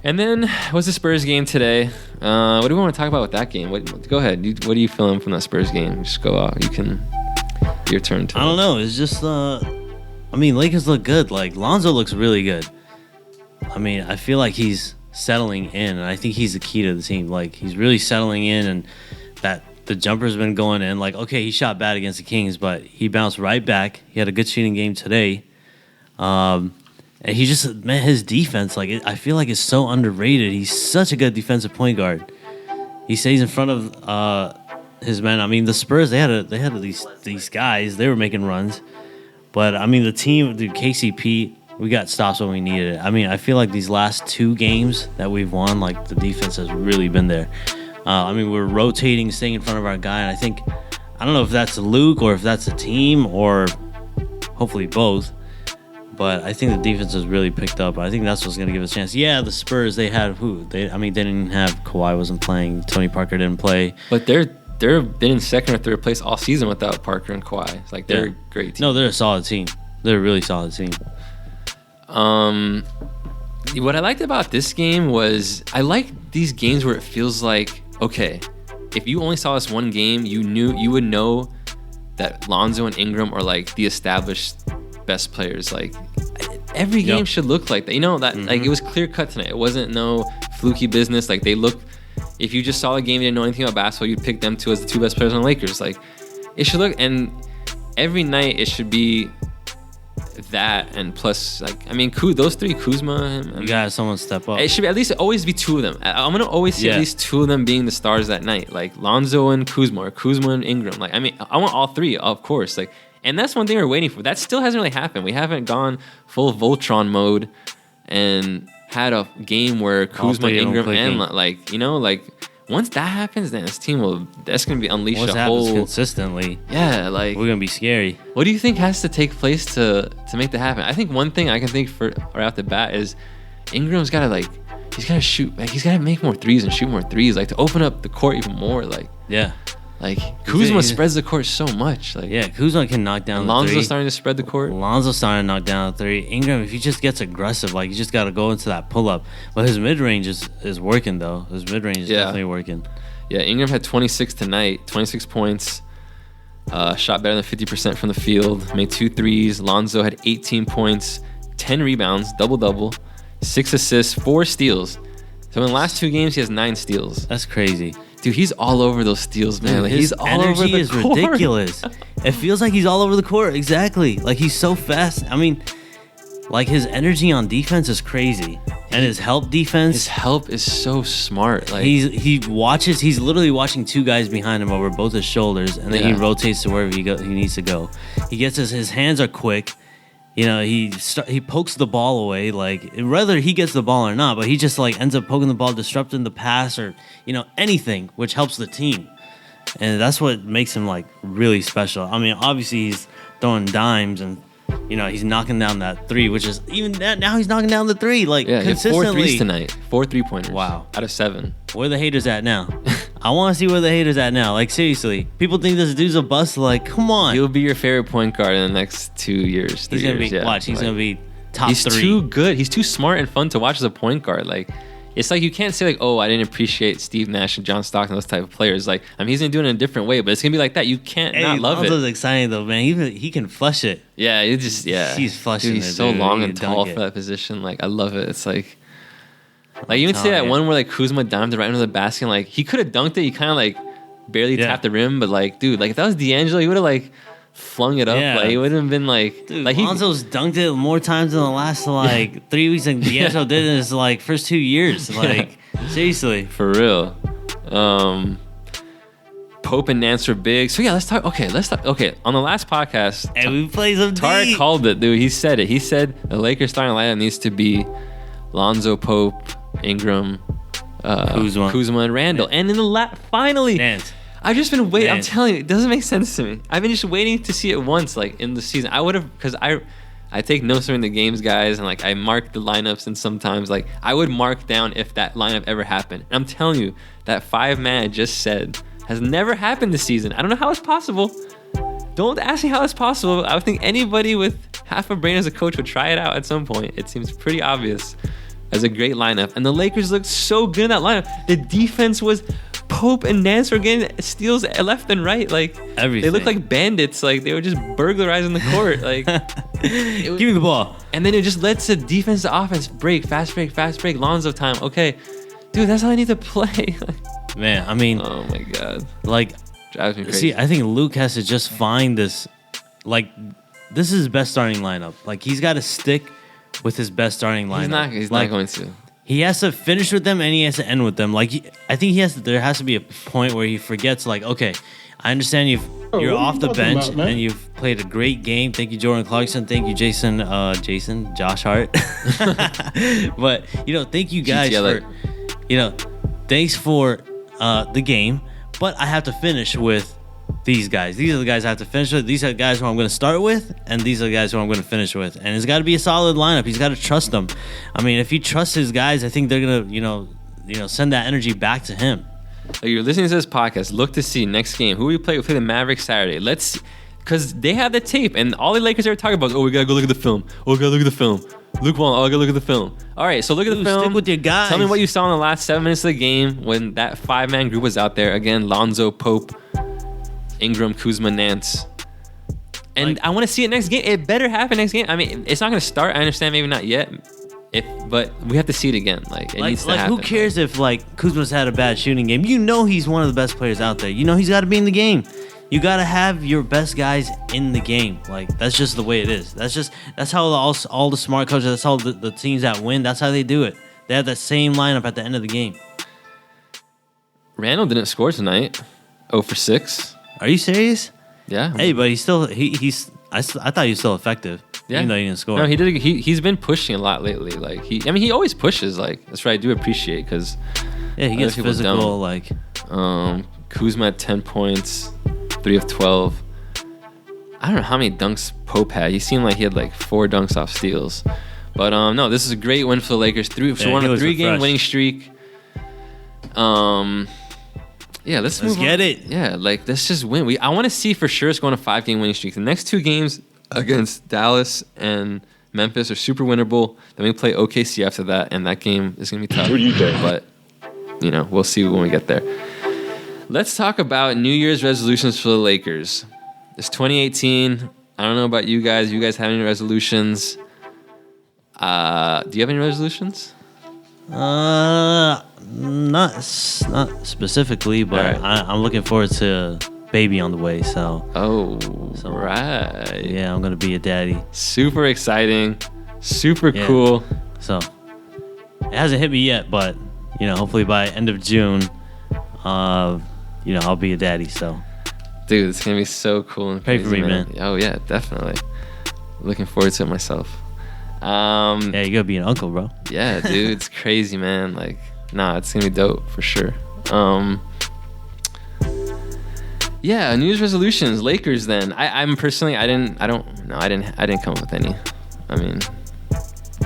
And then, what's the Spurs game today? What do we want to talk about with that game? Go ahead. What are you feeling from that Spurs game? Just go out. You can... Your turn. I don't know. It's just, Lakers look good. Like, Lonzo looks really good. I feel like he's settling in, and I think he's the key to the team. Like, he's really settling in, and that the jumper's been going in. Like, okay, he shot bad against the Kings, but he bounced right back. He had a good shooting game today. And he just, man, his defense, I feel like it's so underrated. He's such a good defensive point guard. He stays in front of his men. The Spurs, they had these guys. They were making runs. But, the team, the KCP, we got stops when we needed it. I feel like these last 2 games that we've won, like, the defense has really been there. We're rotating, staying in front of our guy, and I don't know if that's Luke or if that's the team or hopefully both. But I think the defense has really picked up. I think that's what's going to give us a chance. Yeah, the Spurs, they had who? They didn't have Kawhi wasn't playing. Tony Parker didn't play. But they've been in second or third place all season without Parker and Kawhi. It's like they're a great team. No, they're a solid team. They're a really solid team. What I liked about this game was I like these games where it feels like, okay, if you only saw this one game, you would know that Lonzo and Ingram are like the established best players. Like every game should look like that. Like it was clear cut tonight. It wasn't no fluky business. Like they look. If you just saw the game and didn't know anything about basketball, you'd pick them 2 as the 2 best players on the Lakers. Like, it should look, and every night it should be that, and plus, like, those 3, Kuzma. You gotta have someone step up. It should be at least always be 2 of them. I'm gonna always see at least 2 of them being the stars that night, like Lonzo and Kuzma, or Kuzma and Ingram. Like, I want all 3, of course. Like, and that's one thing we're waiting for. That still hasn't really happened. We haven't gone full Voltron mode and had a game where Kuzma, Ingram, and once that happens, then this team that's going to be unleashed once a whole consistently. Yeah, like we're going to be scary. What do you think has to take place to make that happen? I think one thing I can think for right off the bat is Ingram's got to he's got to shoot, he's got to make more threes and shoot more threes, to open up the court even more. Kuzma spreads the court so much. Kuzma can knock down the 3. Lonzo's starting to spread the court. Lonzo's starting to knock down the 3. Ingram, if he just gets aggressive, you just got to go into that pull-up. But his mid-range is working, though. His mid-range is definitely working. Yeah, Ingram had 26 tonight, 26 points. Shot better than 50% from the field. Made 2 threes. Lonzo had 18 points, 10 rebounds, double-double, 6 assists, 4 steals. So in the last 2 games, he has 9 steals. That's crazy. Dude, he's all over those steals, man. His he's all over the energy is ridiculous. It feels like he's all over the court. Exactly. He's so fast. His energy on defense is crazy. And his help defense. His help is so smart. He watches. He's literally watching 2 guys behind him over both his shoulders, and then he rotates to wherever he needs to go. He gets his hands are quick. He pokes the ball away, whether he gets the ball or not, but he just ends up poking the ball, disrupting the pass or anything, which helps the team, and that's what makes him really special. Obviously he's throwing dimes and he's knocking down that 3, which is even that now he's knocking down the 3 consistently. 4 threes tonight, 4 3-pointers. Wow, out of 7. Where the haters at now? I want to see where the haters at now. Seriously, people think this dude's a bust. Come on, he'll be your favorite point guard in the next 2 years. He's gonna be. Watch, he's gonna be top He's 3. too good. He's too smart and fun to watch as a point guard. Like, it's like you can't say like, oh, I didn't appreciate Steve Nash and John Stockton, those type of players. Like, I mean, he's gonna do it in a different way, but it's gonna be like that. You can't not love Lonzo's it. exciting though, man. He can flush it. Yeah, he's flushing He's it, so dude. long He and can tall dunk for it. that position. Like, I love it. It's like you can see that telling one where like Kuzma dimed it right into the basket. Like, he could have dunked it. He kind of like barely tapped the rim, but like, dude, like if that was D'Angelo, he would have like flung it up. Yeah. Like, it would have been like, Dude, like Lonzo's dunked it more times in the last like 3 weeks than D'Angelo did in his like first 2 years. Like seriously. for real. Pope and Nance were big. So yeah, let's talk. Okay, on the last podcast, And we played some Tarek D. called it, dude. He said it. He said the Lakers starting lineup needs to be Lonzo, Pope, Ingram, Kuzma, and Randall. And in the finally, Nance. I've just been waiting. I'm Nance. telling you, it doesn't make sense to me. I've been just waiting to see it once, like in the season. I would have, because I take notes during the games, guys, and like I mark the lineups, and sometimes like I would mark down if that lineup ever happened. And I'm telling you, that 5-man I just said has never happened this season. I don't know how it's possible. Don't ask me how it's possible. I would think anybody with half a brain as a coach would try it out at some point. It seems pretty obvious as a great lineup. And the Lakers looked so good in that lineup. The defense was Pope and Nance were getting steals left and right. Like Everything. they looked like bandits. Like they were just burglarizing the court. Like Give me the ball. and then it just lets the defense to offense break, fast break, Lonzo time. Okay, dude, that's how I need to play. Man, I mean, Oh my god, like, drives me crazy. see, I think Luke has to just find this. Like, this is his best starting lineup. Like, he's got to stick with his best starting lineup. He's Like, not going to. He has to finish with them and he has to end with them. Like, I think there has to be a point where he forgets, like, okay, I understand you're what are off you the talking bench about, man? and you've played a great game. Thank you, Jordan Clarkson. Thank you, Josh Hart. But, thank you guys GTLA. for, thanks for the game. But I have to finish with these guys. These are the guys I have to finish with. These are the guys who I'm going to start with, and these are the guys who I'm going to finish with. And it's got to be a solid lineup. He's got to trust them. I mean, if he trusts his guys, I think they're going to, send that energy back to him. Like, you're listening to this podcast, look to see next game who we play. We play the Mavericks Saturday. Let's, because they have the tape, and all the Lakers ever talk about is, oh, we gotta go look at the film. Oh, we gotta look at the film. Luke Walton, oh, I gotta look at the film. All right, so look at the Dude, film. stick with your guys. Tell me what you saw in the last 7 minutes of the game when that 5-man group was out there again. Lonzo, Pope, Ingram, Kuzma, Nance. And I want to see it next game. It better happen next game. I mean, it's not gonna start. I understand, maybe not yet. But we have to see it again. Like, it needs to happen. Who cares if Kuzma's had a bad shooting game? He's one of the best players out there. He's got to be in the game. You got to have your best guys in the game. Like, that's just the way it is. That's how all the smart coaches. That's how the teams that win. That's how they do it. They have that same lineup at the end of the game. Randall didn't score tonight. 0 for 6. Are you serious? Yeah. Hey, but he's still I thought he was still effective. Yeah. Even though he didn't score. No, he did. He's been pushing a lot lately. Like he always pushes. Like, that's what I do appreciate, because yeah, he gets people physical. don't. Like, Kuzma had 10 points, 3 of 12. I don't know how many dunks Pope had. He seemed like he had like 4 dunks off steals. But no, this is a great win for the Lakers. We're on he a was 3-game refreshed. winning streak. Yeah, let's move get on. it. Yeah, like, let's just win. I want to see for sure it's going to 5-game winning streak. The next 2 games against Dallas and Memphis are super winnable. Then we play OKC after that, and that game is going to be tough. What do you think? But, we'll see when we get there. Let's talk about New Year's resolutions for the Lakers. It's 2018. I don't know about you guys. You guys have any resolutions? Do you have any resolutions? not specifically, but All right. I'm looking forward to baby on the way. So Right. yeah, I'm gonna be a daddy. Super exciting. Super Yeah. cool. So it hasn't hit me yet, but hopefully by end of June, I'll be a daddy. So Dude, it's going to be so cool and Pray crazy, for me, man. Oh, yeah, definitely. Looking forward to it myself. yeah, you gotta be an uncle, bro. Yeah, dude, it's crazy, man. Like, it's gonna be dope for sure. Yeah, New Year's resolutions, Lakers. Then I'm personally, I didn't come up with any. I mean,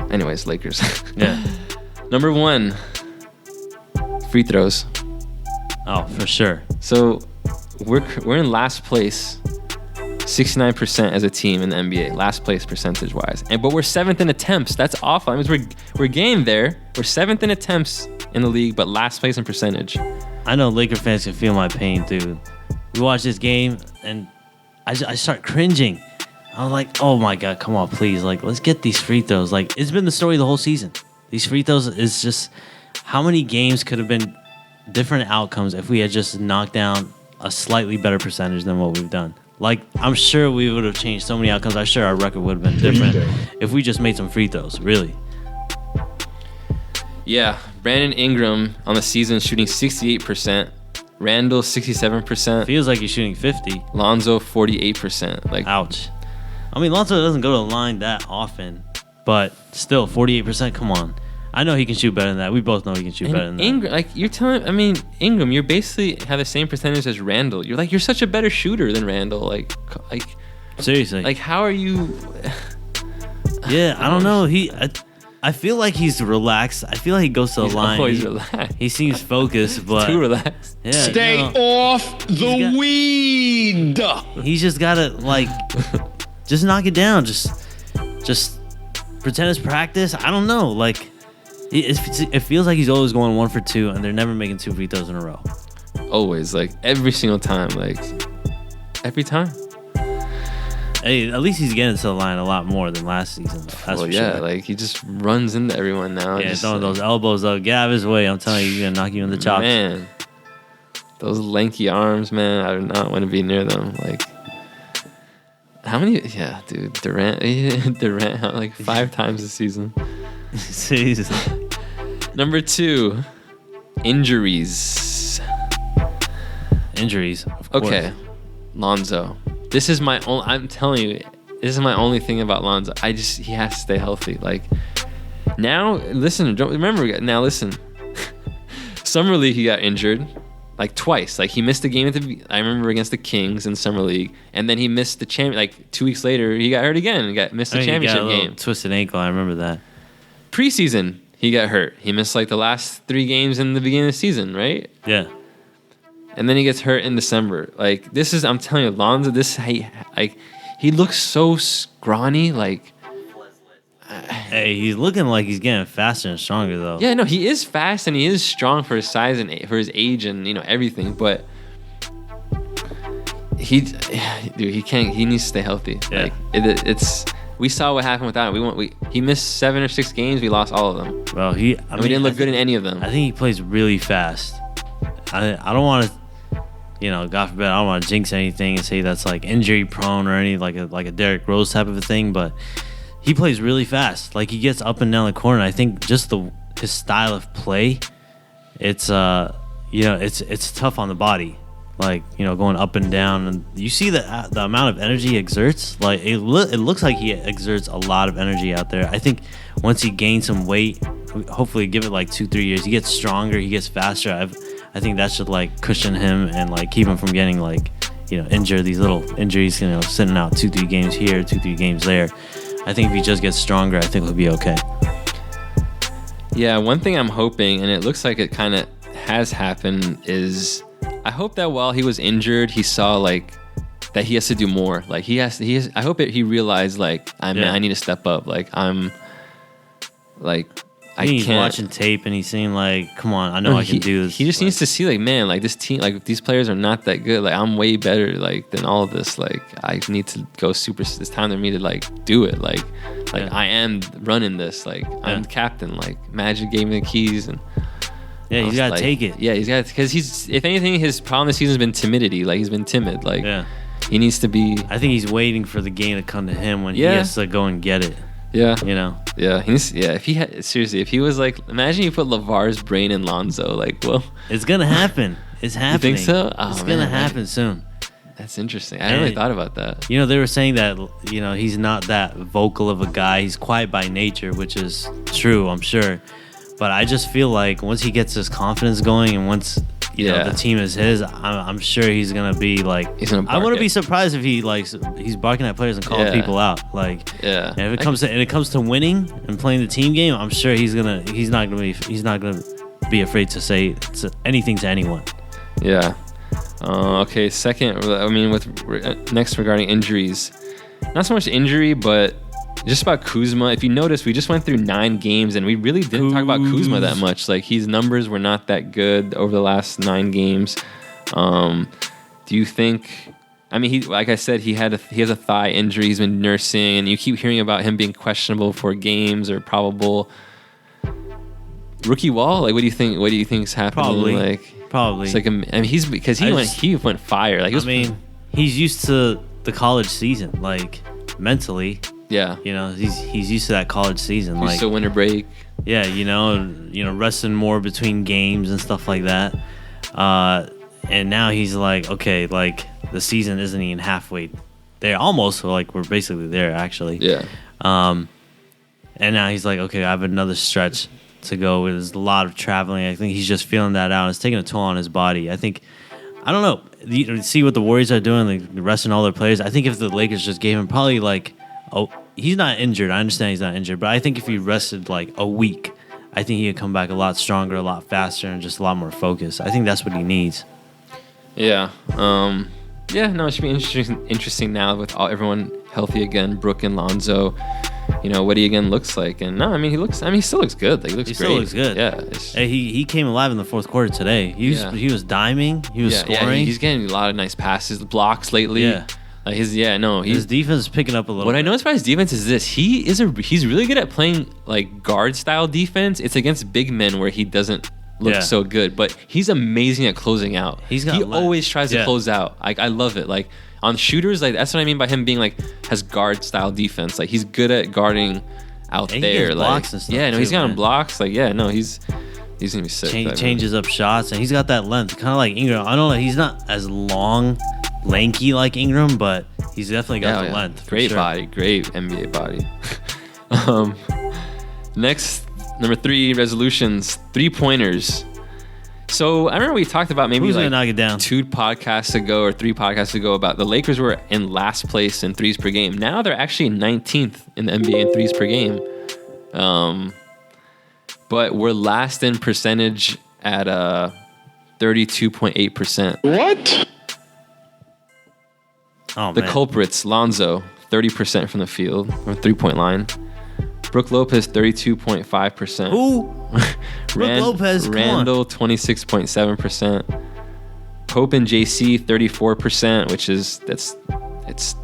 anyways, Lakers. Yeah. Number 1, free throws. Oh, for sure. So we're in last place 69% as a team in the NBA, last place percentage-wise. But we're 7th in attempts. That's awful. That means we're getting there. We're 7th in attempts in the league, but last place in percentage. I know Laker fans can feel my pain, dude. We watch this game, and I start cringing. I was like, oh my God, come on, please. Like, let's get these free throws. Like, it's been the story the whole season. These free throws is just, how many games could have been different outcomes if we had just knocked down a slightly better percentage than what we've done. Like, I'm sure we would have changed so many outcomes. I'm sure our record would have been different if we just made some free throws, really. Yeah, Brandon Ingram on the season shooting 68%. Randall 67%. Feels like he's shooting 50. Lonzo 48%. Like, ouch. I mean, Lonzo doesn't go to the line that often, but still 48%. Come on. I know he can shoot better than that. We both know he can shoot better than Ingram, that. like you're telling, I mean, Ingram, you're basically have the same percentage as Randall. You're such a better shooter than Randall. Like seriously. Like, how are you? Yeah, I don't know. I feel like he's relaxed. I feel like he goes to the line. Always relaxed. He seems focused, but too relaxed. Yeah, Stay off the weed. He's just gotta just knock it down. Just pretend it's practice. I don't know. Like, it feels like he's always going 1 for 2, and they're never making 2 free throws in a row. Always, like every single time, like every time. Hey, at least he's getting to the line a lot more than last season. That's for yeah, sure. like he just runs into everyone now. Yeah, throwing those elbows up. Get out of his way. I'm telling you, he's gonna knock you in the chops. Man, those lanky arms, man. I do not want to be near them. Like, how many? Yeah, dude, Durant like 5 times this season. Jesus. Number 2, injuries. Injuries. Of course. Okay, Lonzo. This is my only. I'm telling you, this is my only thing about Lonzo. He has to stay healthy. Like, now, listen. Don't remember. Now, listen. Summer League, he got injured like twice. Like, he missed a game I remember against the Kings in Summer League, and then he missed the champion. Like 2 weeks later, he got hurt again. Missed the championship he got a game. Twisted ankle. I remember that. Preseason, he got hurt. He missed like the last 3 games in the beginning of the season, right? Yeah. And then he gets hurt in December. Like, this is, I'm telling you, Lonzo, he looks so scrawny. Like, hey, he's looking like he's getting faster and stronger, though. Yeah, no, he is fast and he is strong for his size and for his age and, everything. But he can't, he needs to stay healthy. Yeah. Like, we saw what happened with that. He missed 7 or 6 games. We lost all of them. Well, we didn't look good in any of them. I think he plays really fast. I don't want to, God forbid, I don't want to jinx anything and say that's like injury prone or any like a Derrick Rose type of a thing, but he plays really fast. Like, he gets up and down the court. And I think just his style of play, it's it's tough on the body. Like, going up and down, and you see the amount of energy he exerts. Like, it looks like he exerts a lot of energy out there. I think once he gains some weight, hopefully give it like 2-3 years, he gets stronger, he gets faster. I think that should like cushion him and like keep him from getting like injured. These little injuries, sitting out 2-3 games here, 2-3 games there. I think if he just gets stronger, I think he'll be okay. Yeah, one thing I'm hoping, and it looks like it kind of has happened, is I hope that while he was injured, he saw like that he has to do more. Like, I hope he realized like, I need to step up. Like, I'm like, he's watching tape and he's saying like, come on, I know I can do this. He just needs to see like, man, like this team, like these players are not that good. Like, I'm way better like than all of this. Like, I need to go super. It's time for me to like do it. Like I am running this. Like, I'm the captain. Like, Magic gave me the keys and. Yeah, he's got to take it. Yeah, he's got, because if anything, his problem this season has been timidity. Like, he's been timid. Like, he needs to be. I think he's waiting for the game to come to him when he has to go and get it. Yeah. Yeah. If he had, seriously, if he was like, imagine you put LeVar's brain in Lonzo. Like, well. It's going to happen. It's happening. You think so? Oh, it's going to happen soon. That's interesting. I hadn't really thought about that. They were saying that, he's not that vocal of a guy. He's quiet by nature, which is true, I'm sure. But I just feel like once he gets his confidence going and once the team is his, I'm sure he's gonna be like. I wouldn't be surprised if he's barking at players and calling people out. Like, and if it comes to winning and playing the team game, I'm sure he's not gonna be afraid to say anything to anyone. Yeah. Okay, second. I mean, next regarding injuries, not so much injury, but just about Kuzma. If you notice, we just went through 9 games, and we really didn't talk about Kuzma that much. Like, his numbers were not that good over the last 9 games. Do you think? I mean, like I said, he has a thigh injury. He's been nursing, and you keep hearing about him being questionable for games or probable. Rookie wall. Like, what do you think? What do you think is happening? Probably. It's like, I mean, he went fire. Like, he's used to the college season, like mentally. Yeah. He's used to that college season. Used to winter break. Yeah, resting more between games and stuff like that. And now he's like, okay, like the season isn't even halfway there. Almost, like we're basically there actually. Yeah. And now he's like, okay, I have another stretch to go. There's a lot of traveling. I think he's just feeling that out. It's taking a toll on his body. I don't know. You see what the Warriors are doing, like resting all their players. I think if the Lakers just gave him probably he's not injured. I understand he's not injured, but I think if he rested like a week, I think he would come back a lot stronger, a lot faster, and just a lot more focused. I think that's what he needs. Yeah. It should be interesting now with everyone healthy again. Brooke and Lonzo. What he again looks like. And no, I mean, he still looks good. Like, he looks great. Still looks good. Yeah. Hey, he came alive in the fourth quarter today. He was diming. He was scoring. Yeah, he's getting a lot of nice passes, blocks lately. Yeah. His defense is picking up a little. What I noticed about his defense is this: he's really good at playing like guard style defense. It's against big men where he doesn't look so good, but he's amazing at closing out. He always tries to close out. I love it. Like on shooters, like that's what I mean by him being like has guard style defense. Like he's good at guarding out and there. He blocks and stuff he's got on blocks. Like he's gonna be sick. Changes up shots, and he's got that length, kind of like Ingram. I don't know. He's not as long. Lanky like Ingram, but he's definitely got the length. Great body, great NBA body. Next, number 3 resolutions, 3-pointers. So I remember we talked about maybe like knock it down? 2 podcasts ago or 3 podcasts ago about the Lakers were in last place in threes per game. Now they're actually 19th in the NBA in threes per game. But we're last in percentage at 32.8%. What? Oh, the culprits, Lonzo, 30% from the field, or 3-point line. Brooke Lopez, 32.5%. Who? Brooke Lopez, Randall, 26.7%. Pope and JC, 34%, which is,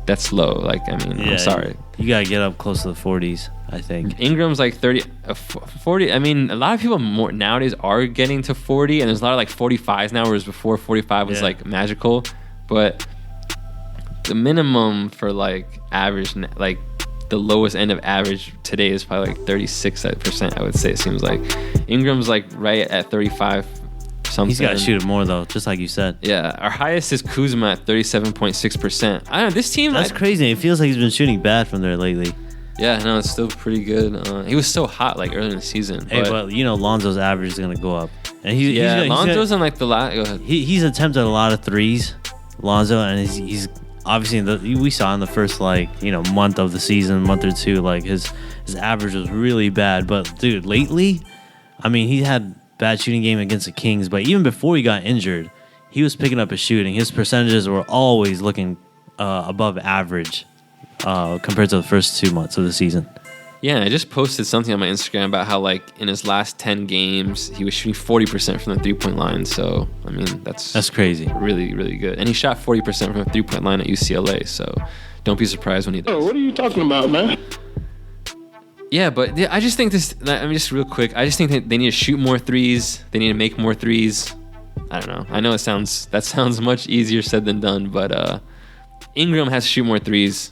that's low. Like, I mean, I'm sorry. You got to get up close to the 40s, I think. Ingram's like 40. I mean, a lot of people more nowadays are getting to 40, and there's a lot of like 45s now, whereas before 45 was like magical. But the minimum for like average, like the lowest end of average today is probably like 36%. I would say it seems like Ingram's like right at 35 something. He's got to shoot it more though, just like you said. Yeah, our highest is Kuzma at 37.6%. I don't know, this team. That's crazy. It feels like he's been shooting bad from there lately. Yeah, no, it's still pretty good. He was so hot like early in the season. Hey, but Lonzo's average is gonna go up, and Lonzo's in like the last. Go ahead. He's attempted a lot of threes, Lonzo, and he's obviously we saw in the first month of the season, month or two, like his average was really bad. But dude, lately, I mean, he had bad shooting game against the Kings, but even before he got injured, he was picking up his shooting. His percentages were always looking above average compared to the first 2 months of the season. Yeah, I just posted something on my Instagram about how like in his last 10 games, he was shooting 40% from the 3-point line. So, I mean, that's crazy. Really, really good. And he shot 40% from the 3-point line at UCLA. So don't be surprised when he does. Oh, what are you talking about, man? Yeah, but I just think just real quick, I just think that they need to shoot more threes. They need to make more threes. I don't know. I know that sounds much easier said than done, but Ingram has to shoot more threes.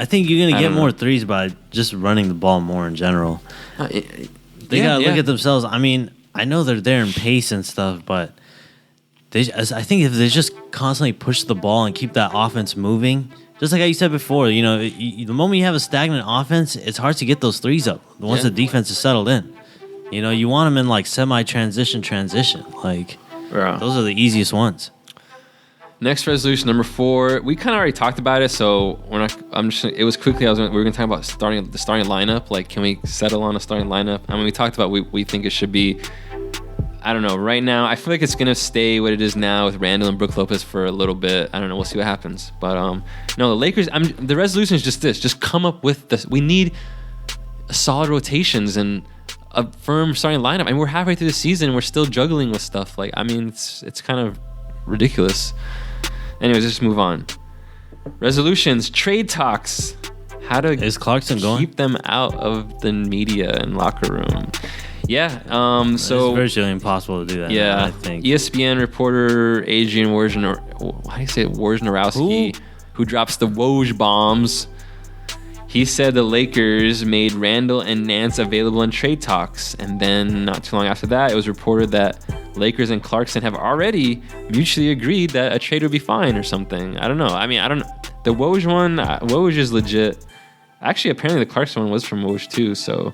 I think you're going to get more threes by just running the ball more in general. They got to look at themselves. I mean, I know they're there in pace and stuff, but I think if they just constantly push the ball and keep that offense moving, just like you said before, the moment you have a stagnant offense, it's hard to get those threes up once the defense is settled in. You want them in like semi-transition. Like, those are the easiest ones. Next resolution, number 4. We kind of already talked about it, so we're not. It was quickly. We were going to talk about the starting lineup. Like, can we settle on a starting lineup? I mean, we talked about we think it should be. I don't know. Right now, I feel like it's gonna stay what it is now with Randall and Brook Lopez for a little bit. I don't know. We'll see what happens. But no, the Lakers. The resolution is just this: just come up with this. We need solid rotations and a firm starting lineup. I mean, we're halfway through the season and we're still juggling with stuff. Like, I mean, it's kind of ridiculous. Anyways, let's just move on. Resolutions, trade talks. How to is Clarkson going? Keep them out of the media and locker room. Yeah. So it's virtually impossible to do that. Yeah. Now, I think ESPN reporter Adrian Wojnarowski, who drops the Woj bombs. He said the Lakers made Randall and Nance available in trade talks, and then not too long after that, it was reported that Lakers and Clarkson have already mutually agreed that a trade would be fine or something. I don't know. I mean, I don't know. The Woj one, Woj is legit. Actually, apparently the Clarkson one was from Woj too, so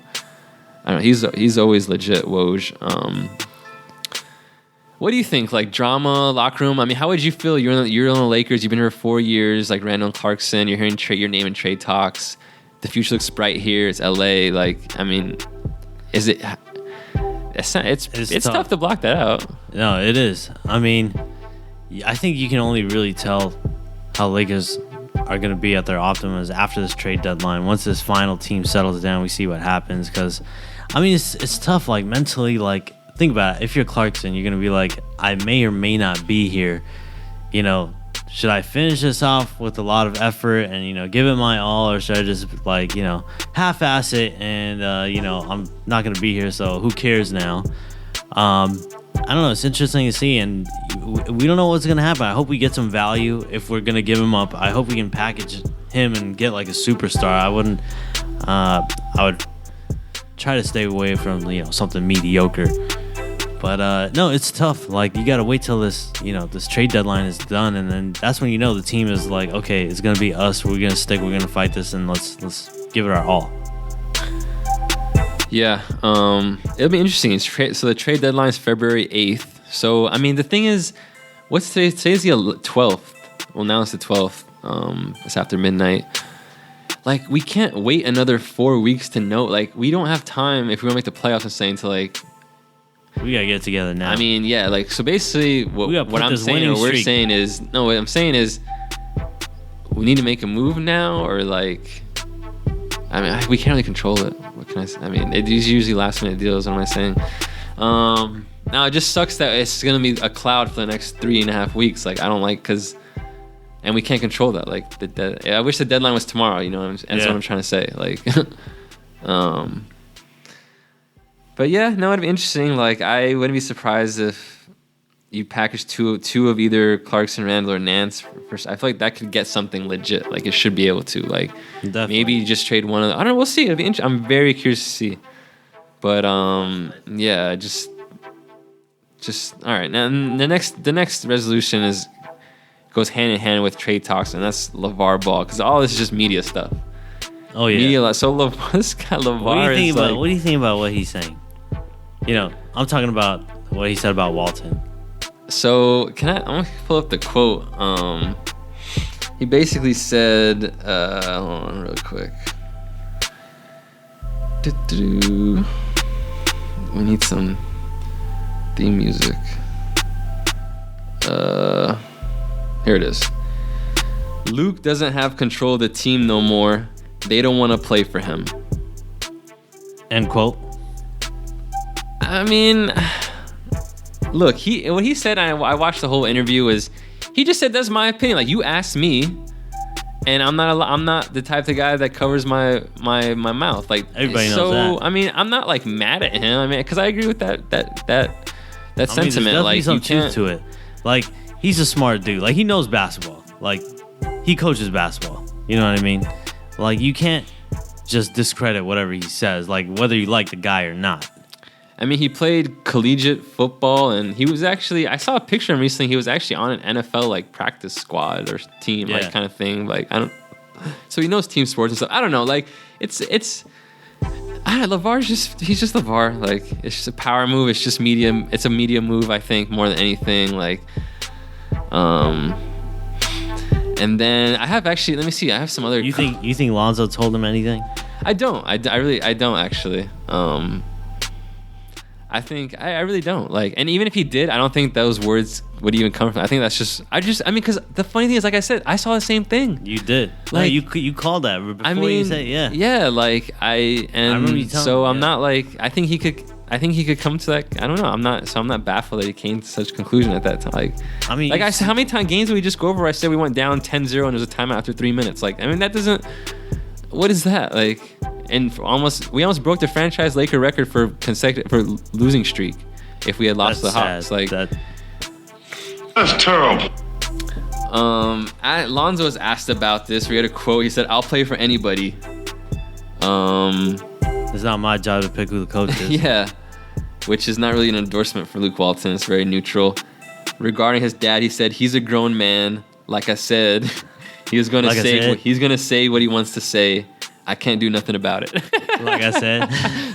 I don't know. He's always legit, Woj. What do you think? Like drama, locker room? I mean, how would you feel? You're on the Lakers. You've been here for 4 years. Like Randall and Clarkson. You're hearing your name in trade talks. The future looks bright here. It's LA. Like, I mean, is it? It's tough to block that out. No, it is. I mean, I think you can only really tell how Lakers are going to be at their optimum is after this trade deadline. Once this final team settles down, we see what happens. Because, I mean, it's tough. Like mentally, like. Think about it. If you're Clarkson, you're going to be like, I may or may not be here. You know, should I finish this off with a lot of effort and, you know, give it my all? Or should I just, like, you know, half-ass it and, you know, I'm not going to be here, so who cares now? I don't know. It's interesting to see, and we don't know what's going to happen. I hope we get some value if we're going to give him up. I hope we can package him and get, like, a superstar. I would try to stay away from, you know, something mediocre. But no, it's tough. Like, you got to wait till this trade deadline is done, and then that's when you know the team is like, okay, it's gonna be us. We're gonna stick. We're gonna fight this, and let's give it our all. Yeah, it'll be interesting. So the trade deadline is February 8th. So I mean, the thing is, what's today? Today's the 12th. Well, now it's the 12th. It's after midnight. Like, we can't wait another 4 weeks to know. Like, we don't have time if we want to make the playoffs and say until like. We gotta get it together now. I mean, yeah, like, so basically what I'm saying or we're saying is, no, what I'm saying is we need to make a move now, or like, I mean, we can't really control it. What can I say? I mean, these usually last minute deals. What am I saying? Now it just sucks that it's gonna be a cloud for the next 3.5 weeks. Like, I don't like, and we can't control that. Like, I wish the deadline was tomorrow. You know, that's what I'm trying to say. Like, but yeah, no, it'd be interesting. Like, I wouldn't be surprised if you package two of either Clarkson, Randall, or Nance. I feel like that could get something legit. Like, it should be able to. Like, definitely. Maybe just trade one of them. I don't know. We'll see. It'll be interesting. I'm very curious to see. But yeah, just all right. Now the next resolution goes hand in hand with trade talks, and that's LeVar Ball, because all this is just media stuff. Oh yeah. Media. So this guy LeVar. What do you think about what he's saying? You know, I'm talking about what he said about Walton. So I'm gonna pull up the quote. He basically said, hold on real quick. We need some theme music. Here it is. Luke doesn't have control of the team no more. They don't want to play for him. End quote. I mean, look, what he said, I watched the whole interview, is he just said, that's my opinion. Like, you asked me, and I'm not the type of guy that covers my mouth. Like, everybody knows that. I mean, I'm not like mad at him. I mean, because I agree with that sentiment. There's like, some truth to it. Like, he's a smart dude. Like, he knows basketball. Like, he coaches basketball. You know what I mean? Like, you can't just discredit whatever he says, like, whether you like the guy or not. I mean, he played collegiate football, and he was actually, I saw a picture of him recently. He was actually on an NFL like practice squad or team, like kind of thing. Like, so he knows team sports and stuff. I don't know. Like, LeVar's he's just LeVar. Like, it's just a power move. It's just media. It's a media move, I think, more than anything. Like, and then I have actually, let me see. I have some other. You think Lonzo told him anything? I don't. I really don't actually. I really don't like, and even if he did, I don't think those words would even come from. I think that's just because the funny thing is, like I said, I saw the same thing. You did, Like, you called that before you said like remember you telling so me, I'm not like I think he could come to that. I don't know. I'm not baffled that he came to such conclusion at that time. Like I said, how many games did we just go over? I said we went down 10-0 and there was a timeout after 3 minutes. Like, I mean, that doesn't. What is that like? And we almost broke the franchise Laker record for losing streak if we had lost the Hawks. Like that's terrible. Lonzo was asked about this. We had a quote. He said, "I'll play for anybody." It's not my job to pick who the coach is. Yeah, which is not really an endorsement for Luke Walton. It's very neutral. Regarding his dad, he said, "He's a grown man. Like I said, he's going to say what he wants to say. I can't do nothing about it." Like I said.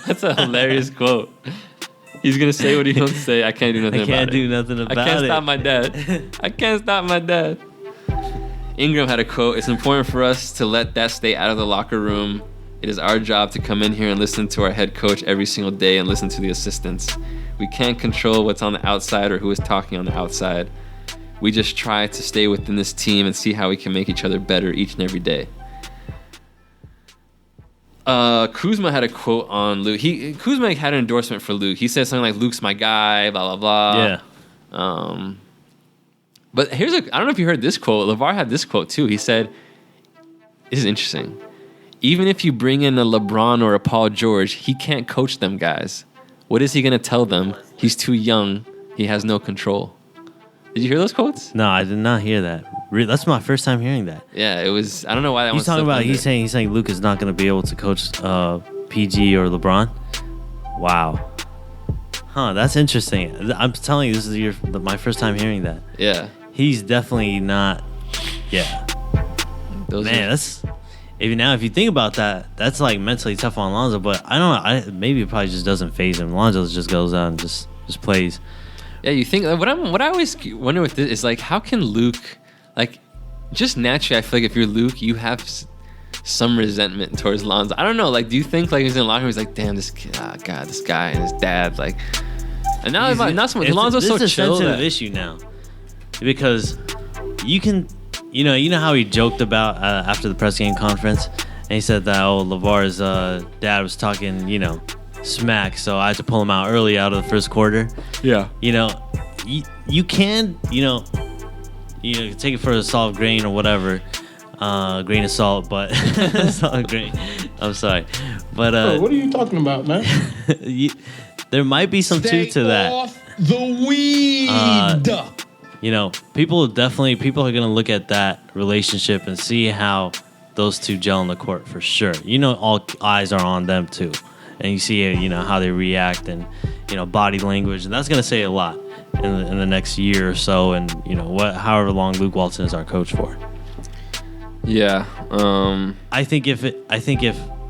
That's a hilarious quote. He's going to say what he wants to say. I can't do nothing about it. I can't do nothing about it. I can't stop my dad. I can't stop my dad. Ingram had a quote. "It's important for us to let that stay out of the locker room. It is our job to come in here and listen to our head coach every single day and listen to the assistants. We can't control what's on the outside or who is talking on the outside. We just try to stay within this team and see how we can make each other better each and every day." Kuzma had a quote on Luke. Kuzma had an endorsement for Luke. He said something like, "Luke's my guy," blah, blah, blah. Yeah. But I don't know if you heard this quote. LeVar had this quote too. He said, this is interesting. "Even if you bring in a LeBron or a Paul George, he can't coach them guys. What is he going to tell them? He's too young. He has no control." Did you hear those quotes? No, I did not hear that. That's my first time hearing that. Yeah, it was. I don't know why that He's talking about. He's saying Luke is not going to be able to coach PG or LeBron. Wow. Huh? That's interesting. I'm telling you, this is my first time hearing that. Yeah. He's definitely not. Yeah. That's. If you think about that, that's like mentally tough on Lonzo. But I don't know. Maybe it probably just doesn't faze him. Lonzo just goes out and just plays. Yeah, you think what I always wonder with this is like, how can Luke, like, just naturally, I feel like if you're Luke, you have some resentment towards Lonzo. I don't know, like, do you think like he's in the locker room, he's like, damn, this guy and his dad, like, and now Lonzo's so chill. It's a sensitive issue now because you can, you know how he joked about after the press game conference, and he said that LeVar's dad was talking, smack, so I had to pull him out early out of the first quarter. Yeah. You can, take it for a solid grain or whatever, grain of salt, but solid grain. I'm sorry, but bro, what are you talking about, man? There might be some truth to that. Off the weed. People are gonna look at that relationship and see how those two gel on the court for sure. All eyes are on them too. And you see, how they react and, body language. And that's going to say a lot in the next year or so. And, however long Luke Walton is our coach for. Yeah. I think if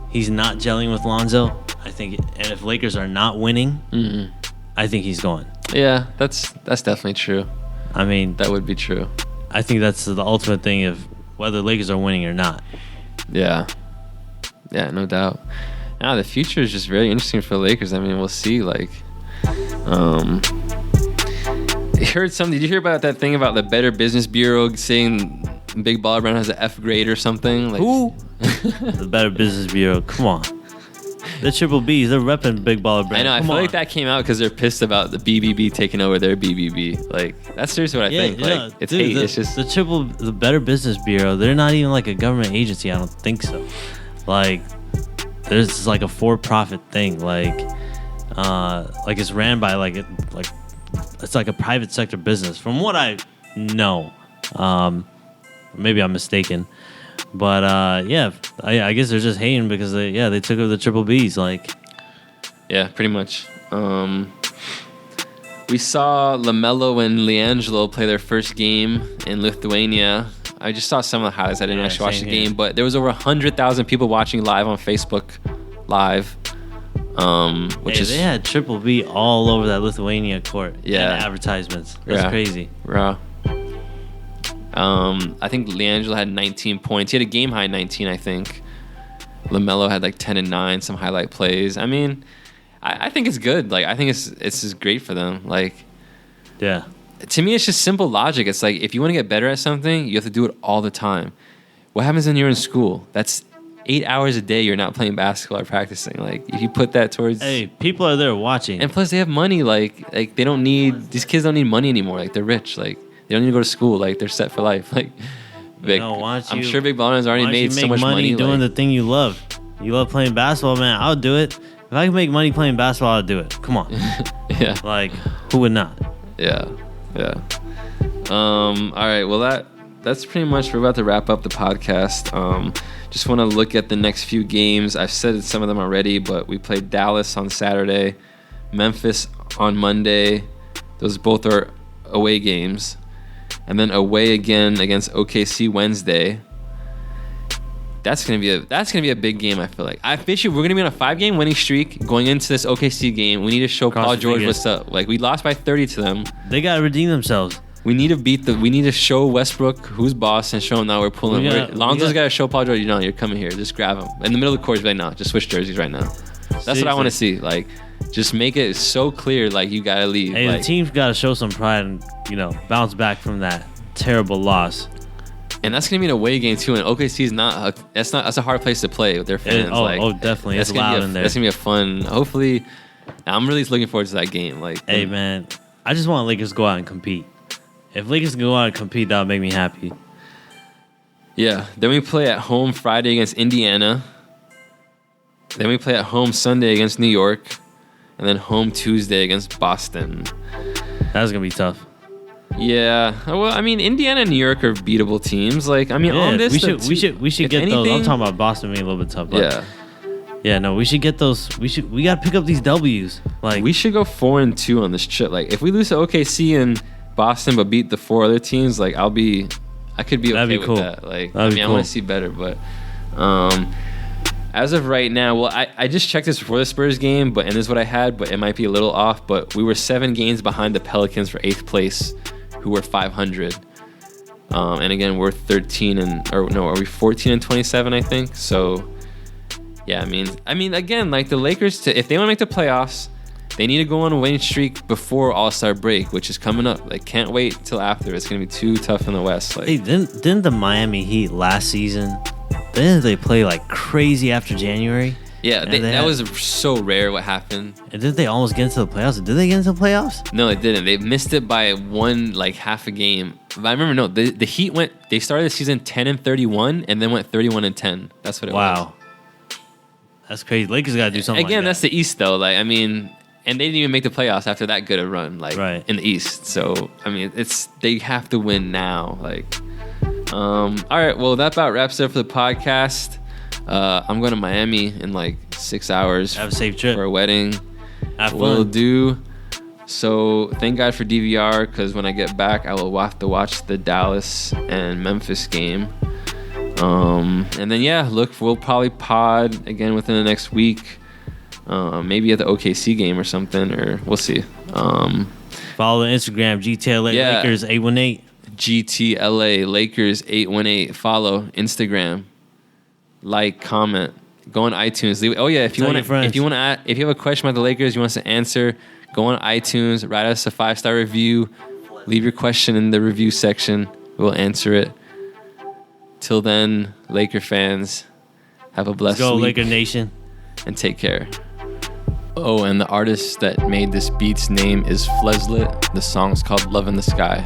he's not gelling with Lonzo, and if Lakers are not winning, I think he's going. Yeah, that's definitely true. I mean, that would be true. I think that's the ultimate thing of whether Lakers are winning or not. Yeah. Yeah, no doubt. Now the future is just very interesting for the Lakers. I mean, we'll see. Like, did you hear about that thing about the Better Business Bureau saying Big Baller Brand has an F grade or something? Like, who? The Better Business Bureau. Come on. The Triple Bs, they're repping Big Baller Brand. I know. I feel like that came out because they're pissed about the BBB taking over their BBB. Like, that's seriously what I think. Like, it's hate. It's just the Better Business Bureau. They're not even like a government agency. I don't think so. Like, there's like a for-profit thing. Like it's ran by it's like a private sector business. From what I know, maybe I'm mistaken. But I guess they're just hating because they took over the Triple Bs. Like, yeah, pretty much. We saw LaMelo and LiAngelo play their first game in Lithuania. I just saw some of the highlights. I didn't actually watch the game, but there was over 100,000 people watching live on Facebook Live. They had Triple B all over that Lithuania court. Yeah, and advertisements. That's crazy. Raw. I think LiAngelo had 19 points. He had a game high 19, I think. LaMelo had like 10 and 9, some highlight plays. I mean, I think it's good. Like I think it's just great for them. Like Yeah. to me, it's just simple logic. It's like if you want to get better at something, you have to do it all the time. What happens when you're in school? That's 8 hours a day you're not playing basketball or practicing. Like if you put that towards, Hey, people are there watching. and plus they have money. Like they don't need, these kids don't need money anymore. Like they're rich. Like they don't need to go to school. Like they're set for life. Like Big, I'm sure Big Baller has already made so much money doing the thing you love. You love playing basketball, man. I'll do it. If I can make money playing basketball, I'll do it. Come on. Yeah. Like, who would not? Yeah. All right. Well, that's pretty much. We're about to wrap up the podcast. Just want to look at the next few games. I've said some of them already, but we played Dallas on Saturday, Memphis on Monday. Those both are away games, and then away again against OKC Wednesday. That's gonna be a big game. I feel like we're gonna be on a 5-game winning streak going into this OKC game. We need to show Paul George what's up. Like we lost by 30 to them. They gotta redeem themselves. We need to show Westbrook who's boss and show him that we're pulling. Lonzo's got to show Paul George, you're coming here. Just grab him in the middle of the court. Right now, just switch jerseys right now. That's what I want to see. Like, just make it so clear. Like you gotta leave. Hey, like, the team's gotta show some pride and bounce back from that terrible loss. And that's gonna be an away game too. And OKC is that's a hard place to play with their fans. Definitely. It's loud in there. That's gonna be a fun. Hopefully, I'm really looking forward to that game. Like, hey man, I just want Lakers to go out and compete. If Lakers can go out and compete, that would make me happy. Yeah. Then we play at home Friday against Indiana. Then we play at home Sunday against New York, and then home Tuesday against Boston. That's gonna be tough. Yeah, well, I mean, Indiana and New York are beatable teams. Like, I mean, on this, we should get those. I'm talking about Boston being a little bit tough. But yeah, we should get those. We gotta pick up these W's. Like, we should go 4-2 on this trip. Like, if we lose to OKC and Boston but beat the 4 other teams, like, I could be okay with that. Like, I want to see better, but as of right now, well, I just checked this before the Spurs game, and this is what I had, but it might be a little off. But we were 7 games behind the Pelicans for 8th place, who were 500. And again, we're 14 and 27, I think. So, yeah, I mean, again, like the Lakers, if they want to make the playoffs, they need to go on a winning streak before All-Star break, which is coming up. Like, can't wait till after. It's gonna be too tough in the West. Like, hey, didn't the Miami Heat last season? Didn't they play like crazy after January? Yeah, that was so rare what happened. And didn't they almost get into the playoffs? Did they get into the playoffs? No, they didn't. They missed it by half a game. But I remember, the Heat they started the season 10-31 and then went 31-10. That's what it was. Wow. That's crazy. Lakers got to do something again, like that. That's the East, though. Like, I mean, and they didn't even make the playoffs after that good a run, in the East. So, I mean, they have to win now. Like, all right, well, that about wraps it up for the podcast. I'm going to Miami in 6 hours. Have a safe trip for a wedding. Have fun. Will do. So thank God for DVR, because when I get back, I will have to watch the Dallas and Memphis game. And then we'll probably pod again within the next week. Maybe at the OKC game or something, or we'll see. Follow the Instagram GTLA Lakers 818. GTLA Lakers 818. Follow Instagram. Like, comment, go on iTunes. If you have a question about the Lakers, you want us to answer, go on iTunes, write us a 5-star review, leave your question in the review section. We'll answer it. Till then, Laker fans, have a blessed Let's go, week. Laker Nation. And take care. Oh, and the artist that made this beat's name is Fleslet. The song's called Love in the Sky.